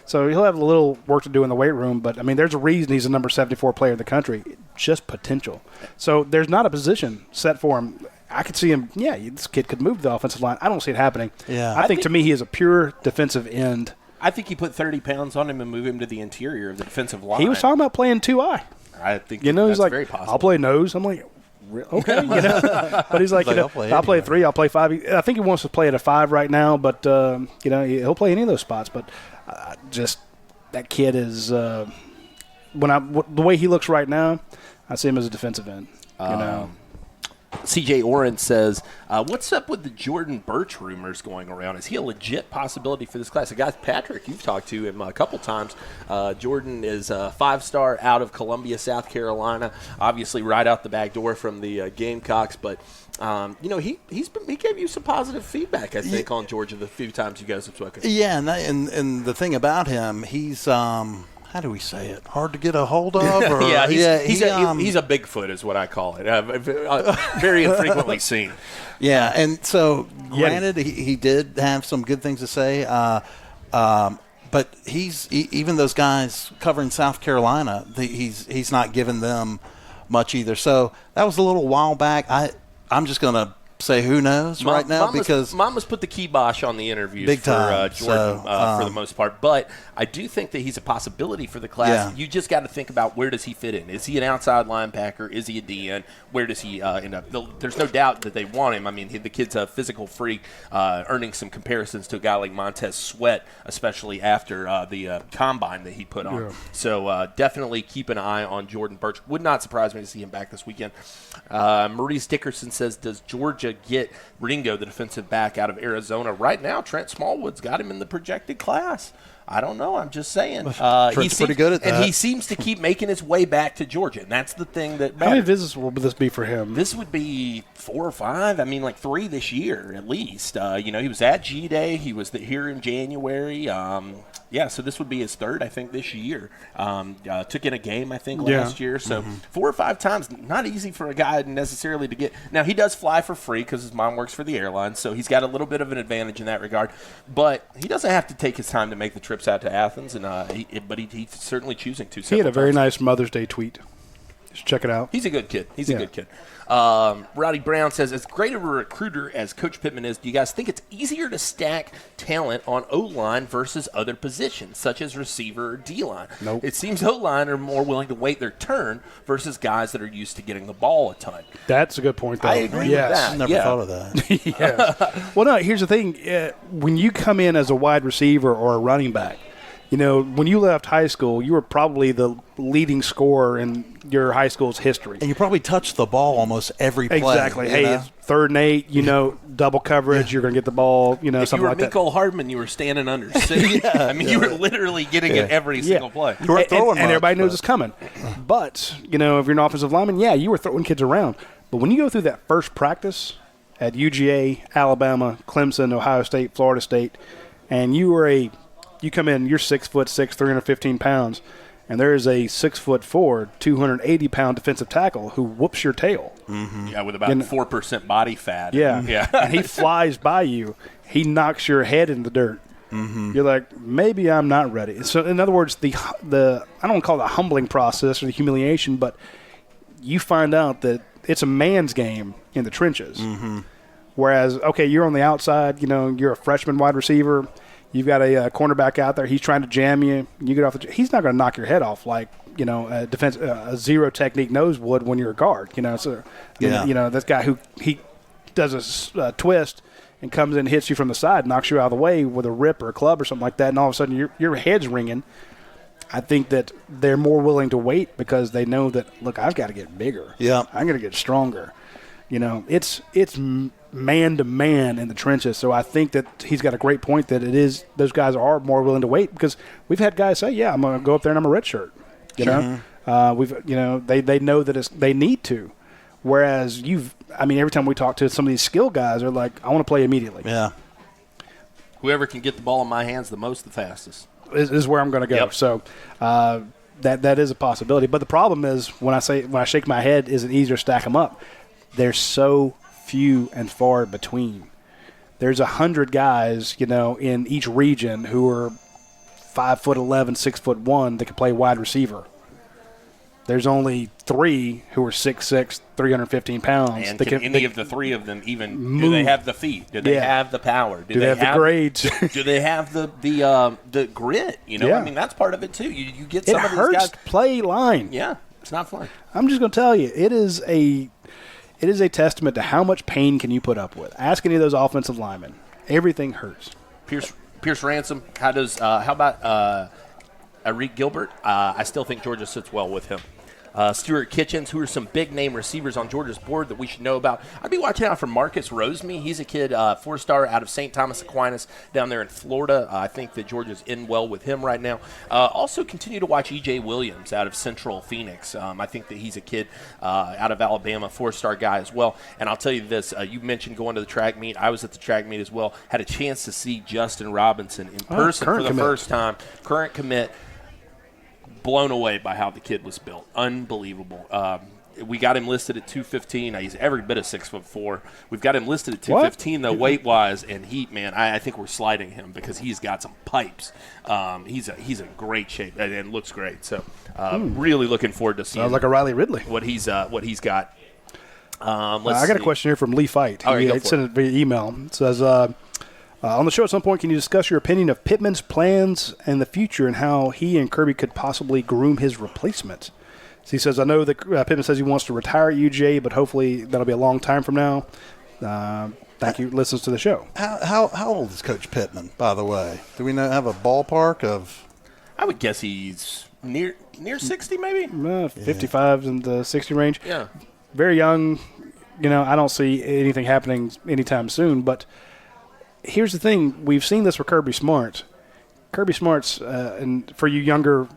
So he'll have a little work to do in the weight room. But, there's a reason he's the number 74 player in the country. Just potential. So there's not a position set for him. I could see him, this kid could move the offensive line. I don't see it happening. Yeah. I think to me he is a pure defensive end. I think you put 30 pounds on him and move him to the interior of the defensive line. He was talking about playing 2I. I think he's that's like, very possible. I'll play nose. I'm like, okay, but he's like, I'll play 3, I'll play 5. I think he wants to play at a 5 right now, but he'll play any of those spots. But just that kid is the way he looks right now, I see him as a defensive end. CJ Oren says, what's up with the Jordan Birch rumors going around? Is he a legit possibility for this class? A guy, Patrick, you've talked to him a couple times. Jordan is a 5-star out of Columbia, South Carolina, obviously right out the back door from the Gamecocks. But, he gave you some positive feedback, I think, on Georgia the few times you guys have spoken. Yeah, and the thing about him, he's how do we say it? Hard to get a hold of? Or, he's a Bigfoot is what I call it. Very infrequently seen. Yeah, and so granted, he did have some good things to say, but even those guys covering South Carolina, he's not giving them much either. So that was a little while back. I'm just going to say who knows right now because Mama's put the kibosh on the interviews big for time. Jordan for the most part, but I do think that he's a possibility for the class. Yeah. You just got to think about where does he fit in? Is he an outside linebacker? Is he a DN? Where does he end up? There's no doubt that they want him. The kid's a physical freak, earning some comparisons to a guy like Montez Sweat, especially after the combine that he put on. Yeah. So definitely keep an eye on Jordan Birch. Would not surprise me to see him back this weekend. Maurice Dickerson says, does Georgia get Ringo, the defensive back out of Arizona? Right now, Trent Smallwood's got him in the projected class. I don't know. I'm just saying. He's pretty good at that. And he seems to keep making his way back to Georgia, and that's the thing that matters. How many visits will this be for him? This would be 4 or 5. like 3 this year at least. He was at G-Day. He was here in January. So this would be his 3rd, I think, this year. Took in a game, I think, last year. So 4 or 5 times, not easy for a guy necessarily to get. Now, he does fly for free because his mom works for the airline, so he's got a little bit of an advantage in that regard. But he doesn't have to take his time to make the trips out to Athens, but he's certainly choosing to. He had a very nice Mother's Day tweet. Just check it out. He's a good kid. He's a good kid. Rowdy Brown says, as great of a recruiter as Coach Pittman is, do you guys think it's easier to stack talent on O-line versus other positions, such as receiver or D-line? Nope. It seems O-line are more willing to wait their turn versus guys that are used to getting the ball a ton. That's a good point, though. I agree with that. I never thought of that. Yeah. Well, no, here's the thing. When you come in as a wide receiver or a running back, when you left high school, you were probably the leading scorer in your high school's history. And you probably touched the ball almost every play. Exactly. Hey, it's 3rd and 8, double coverage, you're going to get the ball, if something you were like that. Mecole Hardman, you were standing under 6. You were literally getting it every single play. You weren't throwing and everybody knows it's coming. But, if you're an offensive lineman, you were throwing kids around. But when you go through that first practice at UGA, Alabama, Clemson, Ohio State, Florida State, and you come in, you're 6'6", 315 pounds, and there is a 6'4", 280-pound defensive tackle who whoops your tail. Mm-hmm. Yeah, with about 4% body fat. Yeah. And he flies by you. He knocks your head in the dirt. Mm-hmm. You're like, maybe I'm not ready. So, in other words, the I don't want to call it a humbling process or the humiliation, but you find out that it's a man's game in the trenches. Mm-hmm. Whereas, okay, you're on the outside. You're a freshman wide receiver. You've got a cornerback out there. He's trying to jam you. You get off he's not going to knock your head off like a zero technique nose would when you're a guard. So this guy who he does a twist and comes in and hits you from the side, knocks you out of the way with a rip or a club or something like that, and all of a sudden your head's ringing. I think that they're more willing to wait because they know that, look, I've got to get bigger. Yeah, I'm going to get stronger. It's man-to-man in the trenches. So I think that he's got a great point that it is those guys are more willing to wait because we've had guys say, I'm going to go up there and I'm a redshirt. They know that they need to. Whereas every time we talk to some of these skill guys, they're like, I want to play immediately. Yeah. Whoever can get the ball in my hands the most, the fastest. Is where I'm going to go. Yep. So that is a possibility. But the problem is when I shake my head, is it easier to stack them up? They're so few and far between. There's 100 guys, in each region who are 5'11", 6'1" that can play wide receiver. There's only 3 who are 6'6", 315 pounds. And can any of the 3 of them even move? Do they have the feet? Do they have the power? Do they have the grades? Do they have the grit? That's part of it too. You get some of these guys. It hurts to play line. Yeah, it's not fun. I'm just going to tell you, it is a testament to how much pain can you put up with. Ask any of those offensive linemen. Everything hurts. Pierce Ransom. How about Arik Gilbert? I still think Georgia sits well with him. Stuart Kitchens, who are some big-name receivers on Georgia's board that we should know about. I'd be watching out for Marcus Roseme. He's a kid, 4-star out of St. Thomas Aquinas down there in Florida. I think that Georgia's in well with him right now. Also continue to watch E.J. Williams out of Central Phoenix. I think that he's a kid out of Alabama, 4-star guy as well. And I'll tell you this, you mentioned going to the track meet. I was at the track meet as well. Had a chance to see Justin Robinson in person for the first time. Current commit. Blown away by how the kid was built. Unbelievable. We got him listed at 215. He's every bit of 6'4". We've got him listed at 215 though, weight-wise, and I think we're sliding him because he's got some pipes. He's a great shape and looks great. So really looking forward to seeing. Sounds like a Riley Ridley. What he's got. I got a question here from Lee Fight. He sent it via email. It says. On the show at some point, can you discuss your opinion of Pittman's plans and the future and how he and Kirby could possibly groom his replacement? So he says, I know that Pittman says he wants to retire at UGA, but hopefully that'll be a long time from now. Thank you. Listens to the show. How old is Coach Pittman, by the way? Do we have a ballpark of? I would guess he's near 60 maybe? 55 in the 60 range. Yeah. Very young. I don't see anything happening anytime soon, but here's the thing. We've seen this with Kirby Smart. Kirby Smart's, and for you younger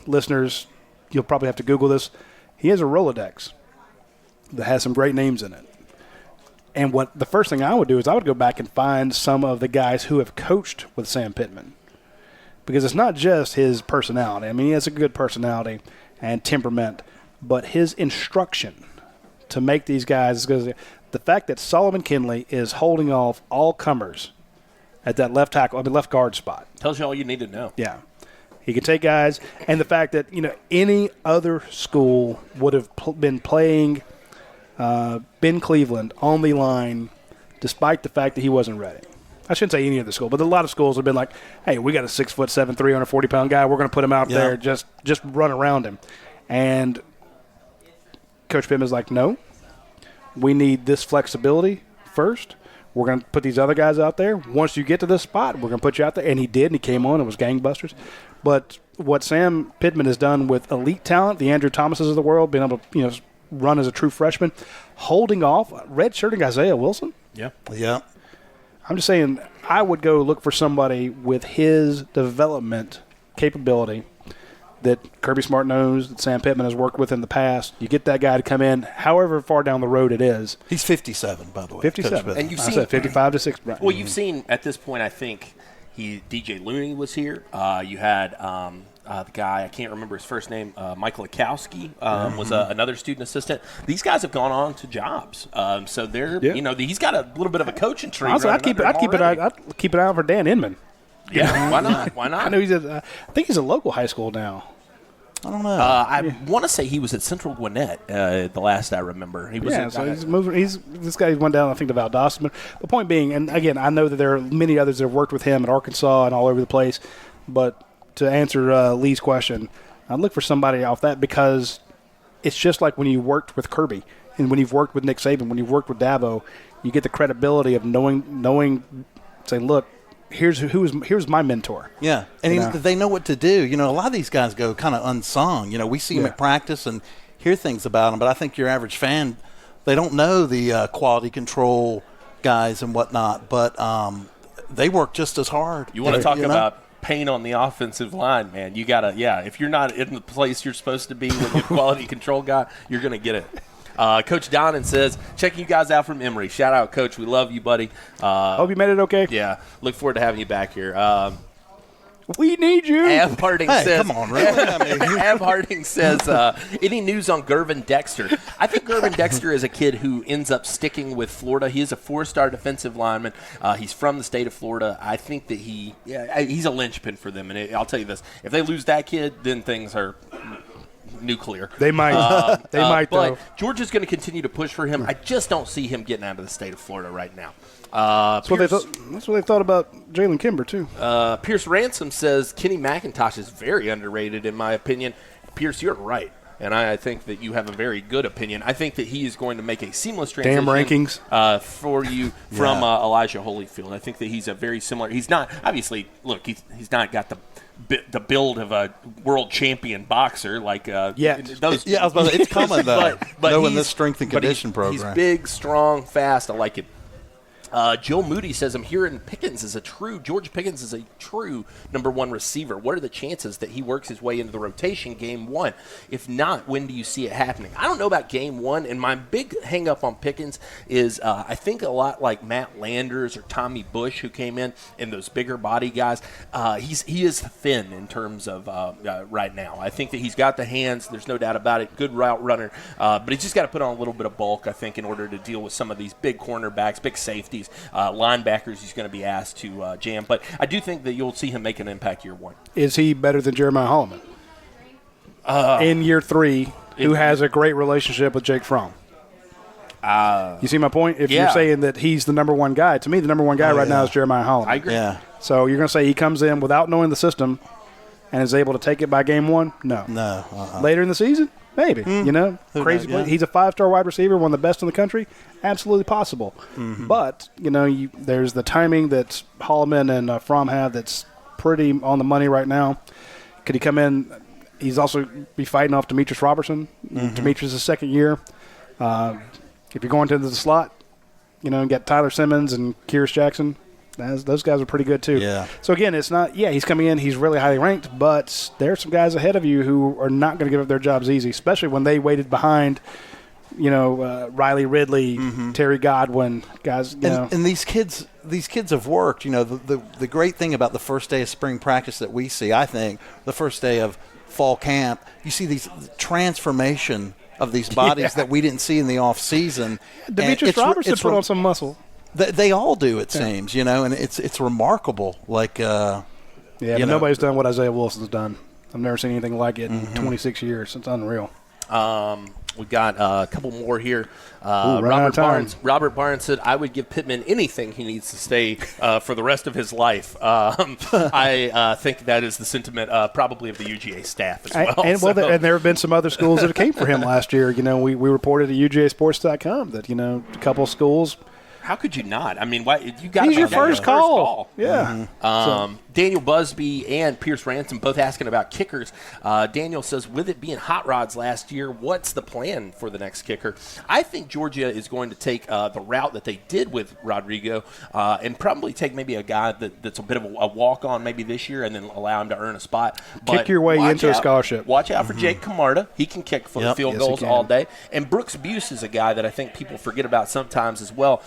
listeners, you'll probably have to Google this. He has a Rolodex that has some great names in it. And the first thing I would do is I would go back and find some of the guys who have coached with Sam Pittman. Because it's not just his personality. I mean, he has a good personality and temperament. But his instruction to make these guys, because the fact that Solomon Kinley is holding off all comers at that left guard spot. Tells you all you need to know. Yeah. He can take guys. And the fact that, any other school would have been playing Ben Cleveland on the line despite the fact that he wasn't ready. I shouldn't say any other school, but a lot of schools have been like, hey, we got a 6'7", 340-pound guy. We're going to put him out there, just run around him. And Coach Pittman's like, no. We need this flexibility first. We're going to put these other guys out there. Once you get to this spot, we're going to put you out there. And he did, and he came on and was gangbusters. But what Sam Pittman has done with elite talent, the Andrew Thomases of the world, being able to run as a true freshman, holding off, redshirting Isaiah Wilson. Yeah. I'm just saying I would go look for somebody with his development capability that Kirby Smart knows, that Sam Pittman has worked with in the past. You get that guy to come in, however far down the road it is. He's 57, by the way. 57. And you've I seen said 55 to 6. Right. Well, you've seen at this point, I think DJ Looney was here. You had the guy, I can't remember his first name, Michael Akowski was another student assistant. These guys have gone on to jobs. So they're, he's got a little bit of a coaching tree. Honestly, I'd keep an eye out for Dan Inman. Yeah, why not? Why not? I know I think he's a local high school now. I don't know. I want to say he was at Central Gwinnett. The last I remember, he was. Yeah, so he's moving. This guy went down, I think, to Valdosta. But the point being, and again, I know that there are many others that have worked with him at Arkansas and all over the place. But to answer Lee's question, I'd look for somebody off that, because it's just like when you worked with Kirby and when you've worked with Nick Saban, when you've worked with Dabo, you get the credibility of knowing, saying, look, here's my mentor. Yeah, and they know what to do. A lot of these guys go kind of unsung. We see them at practice and hear things about them, but I think your average fan, they don't know the quality control guys and whatnot, but they work just as hard. You want to talk about pain on the offensive line, man. You got to, if you're not in the place you're supposed to be with your quality control guy, you're going to get it. Coach Donnan says, checking you guys out from Emory. Shout out, Coach. We love you, buddy. Hope you made it okay. Yeah. Look forward to having you back here. We need you. Ab Harding says, come on, really? Ab Harding says, any news on Garbin Dexter? I think Garbin Dexter is a kid who ends up sticking with Florida. He is a 4-star defensive lineman. He's from the state of Florida. I think that he's a linchpin for them. And I'll tell you this, if they lose that kid, then things are nuclear. They might. But though. Georgia's going to continue to push for him. I just don't see him getting out of the state of Florida right now. That's what they thought about Jalen Kimber, too. Pierce Ransom says Kenny McIntosh is very underrated, in my opinion. Pierce, you're right. And I think that you have a very good opinion. I think that he is going to make a seamless transition. Damn rankings. For you from Elijah Holyfield. I think that he's a very similar. He's not, obviously, look, he's not got the build of a world champion boxer like I was about to say, it's coming though. but knowing this strength and condition program. He's big, strong, fast. I like it. Joe Moody says, I'm hearing George Pickens is a true number 1 receiver. What are the chances that he works his way into the rotation game 1? If not, when do you see it happening? I don't know about game 1, and my big hang up on Pickens is I think a lot like Matt Landers or Tommy Bush, who came in, and those bigger body guys. He is thin in terms of right now. I think that he's got the hands. There's no doubt about it. Good route runner. But he's just got to put on a little bit of bulk, I think, in order to deal with some of these big cornerbacks, big safeties. Linebackers he's going to be asked to jam. But I do think that you'll see him make an impact year 1. Is he better than Jeremiah Holloman? In year 3, who has a great relationship with Jake Fromm? You see my point? If you're saying that he's the number 1 guy, to me the number 1 guy now is Jeremiah Holloman. I agree. Yeah. So you're going to say he comes in without knowing the system and is able to take it by game 1? No. No. Later in the season? Maybe. Crazy. Yeah. He's a 5-star wide receiver, one of the best in the country. Absolutely possible. Mm-hmm. But, there's the timing that Holloman and Fromm have that's pretty on the money right now. Could he come in? He's also be fighting off Demetrius Robertson. Mm-hmm. Demetrius is second year. If you're going to the slot, you got Tyler Simmons and Kyrus Jackson. Those guys are pretty good too. Yeah. So again, it's not. Yeah, he's coming in. He's really highly ranked, but there are some guys ahead of you who are not going to give up their jobs easy, especially when they waited behind. Riley Ridley, Terry Godwin, guys. And these kids have worked. The great thing about the first day of spring practice that we see, I think, the first day of fall camp, you see these transformation of these bodies that we didn't see in the off season. Demetrius Robertson put on some muscle. They all do, it seems, and it's remarkable. But nobody's done what Isaiah Wilson's done. I've never seen anything like it in 26 years. It's unreal. We got a couple more here. Robert Barnes said, I would give Pittman anything he needs to stay for the rest of his life. I think that is the sentiment probably of the UGA staff as well. And there have been some other schools that came for him last year. We reported at UGASports.com that, a couple of schools How could you not? I mean, why you got? He's your first call. Mm-hmm. Yeah. Daniel Busby and Pierce Ransom both asking about kickers. Daniel says, with it being hot rods last year, what's the plan for the next kicker? I think Georgia is going to take the route that they did with Rodrigo and probably take maybe a guy that's a bit of a walk-on maybe this year and then allow him to earn a spot. Kick your way into a scholarship. Watch out for Jake Camarda. He can kick field goals all day. And Brooks Buse is a guy that I think people forget about sometimes as well.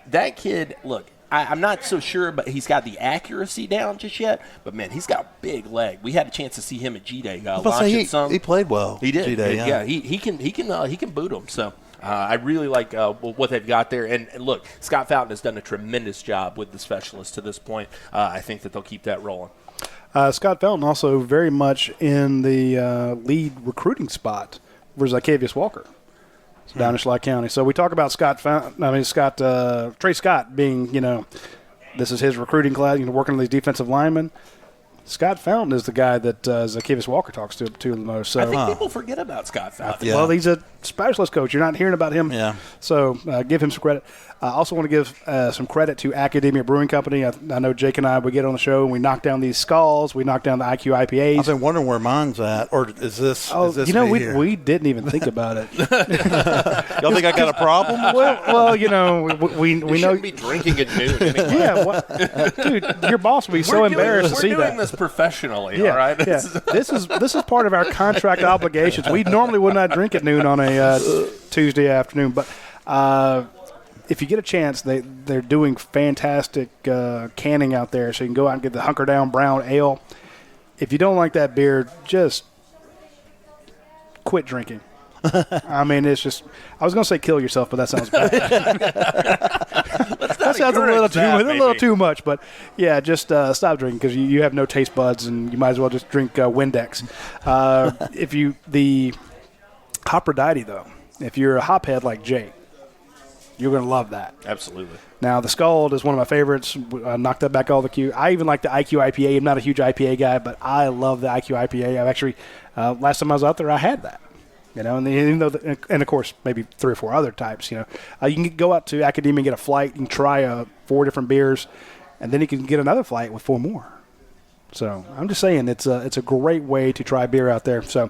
That kid, look, I'm not so sure, but he's got the accuracy down just yet. But, man, he's got a big leg. We had a chance to see him at G-Day. He played well. He did. G-Day, yeah. He can boot him. So I really like what they've got there. And, look, Scott Fountain has done a tremendous job with the specialists to this point. I think that they'll keep that rolling. Scott Fountain also very much in the lead recruiting spot for Zycavius Walker. Down in Schley County. So we talk about Trey Scott being, this is his recruiting class, working on these defensive linemen. Scott Fountain is the guy that Zycavius Walker talks to the most. So, I think people forget about Scott Fountain. Well, he's a specialist coach. You're not hearing about him. Yeah. So give him some credit. I also want to give some credit to Academia Brewing Company. I know Jake and I, we get on the show and we knock down these skulls. We knock down the IQ IPAs. I've been wondering where mine's at. Or is this we didn't even think about it. Y'all think I got a problem? Well, we you know. shouldn't be drinking at noon anyway. Yeah, dude, your boss will be so embarrassed to see that. We're doing this professionally, yeah, all right? Yeah. This is part of our contract obligations. We normally would not drink at noon on a Tuesday afternoon, but if you get a chance, they're doing fantastic canning out there, so you can go out and get the Hunker Down Brown Ale. If you don't like that beer, just quit drinking. I mean, it's just – I was going to say kill yourself, but that sounds bad. That sounds a little too much. But, yeah, just stop drinking because you have no taste buds and you might as well just drink Windex. The Hoprodite, though, if you're a hophead like Jake, you're going to love that. Absolutely. Now, the Scald is one of my favorites. Knocked that back all the Q. I even like the IQ IPA. I'm not a huge IPA guy, but I love the IQ IPA. I've actually last time I was out there, I had that. And of course, maybe 3 or 4 other types. You can go out to Academia and get a flight. You can try 4 different beers, and then you can get another flight with 4 more. So I'm just saying it's a great way to try beer out there. So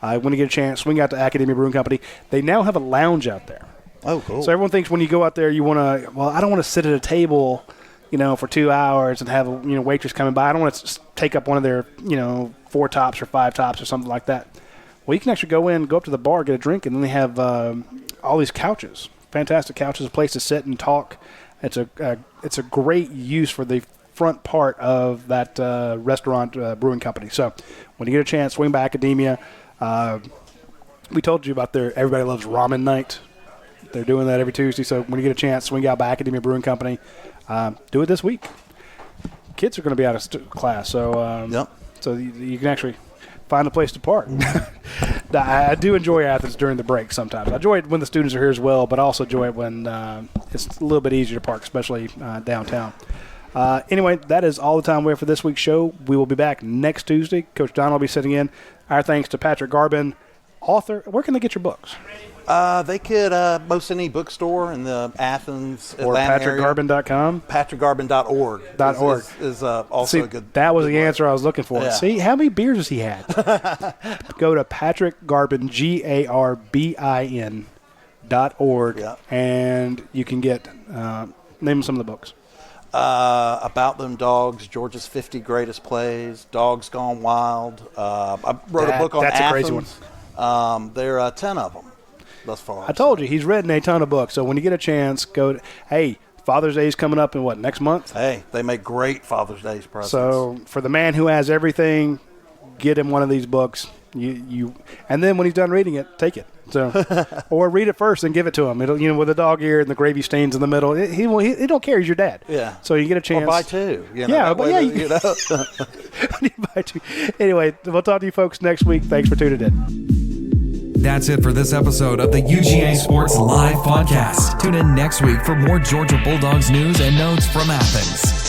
when you get a chance, swing out to Academia Brewing Company. They now have a lounge out there. Oh, cool. So everyone thinks when you go out there, you want to. Well, I don't want to sit at a table, for 2 hours and have waitress coming by. I don't want to take up one of their 4 tops or 5 tops or something like that. Well, you can actually go up to the bar, get a drink, and then they have all these couches, fantastic couches, a place to sit and talk. It's a great use for the front part of that restaurant brewing company. So when you get a chance, swing by Academia. We told you about their Everybody Loves Ramen Night. They're doing that every Tuesday. So when you get a chance, swing out by Academia Brewing Company. Do it this week. Kids are going to be out of class, so so you can actually find a place to park. I do enjoy Athens during the break sometimes. I enjoy it when the students are here as well, but I also enjoy it when it's a little bit easier to park, especially downtown. Anyway, that is all the time we have for this week's show. We will be back next Tuesday. Coach Don will be sitting in. Our thanks to Patrick Garbin, author. Where can they get your books? They could most any bookstore in the Athens, or Atlanta area. PatrickGarbin.com. PatrickGarbin.org. Is also a good. That was the answer I was looking for. Yeah. See, how many beers has he had? Go to Patrick Garbin, GARBIN.org, and you can get name some of the books. About Them Dogs, Georgia's 50 Greatest Plays, Dogs Gone Wild. I wrote a book on that's Athens. A crazy one. There are 10 of them thus far. I told you, he's written a ton of books. So when you get a chance, hey, Father's Day is coming up in next month? Hey, they make great Father's Day presents. So for the man who has everything, get him one of these books. And then when he's done reading it, take it. So, or read it first and give it to him. It'll, with the dog ear and the gravy stains in the middle. He don't care. He's your dad. Yeah. So you get a chance. Or buy 2. You buy 2. Anyway, we'll talk to you folks next week. Thanks for tuning in. That's it for this episode of the UGA Sports Live Podcast. Tune in next week for more Georgia Bulldogs news and notes from Athens.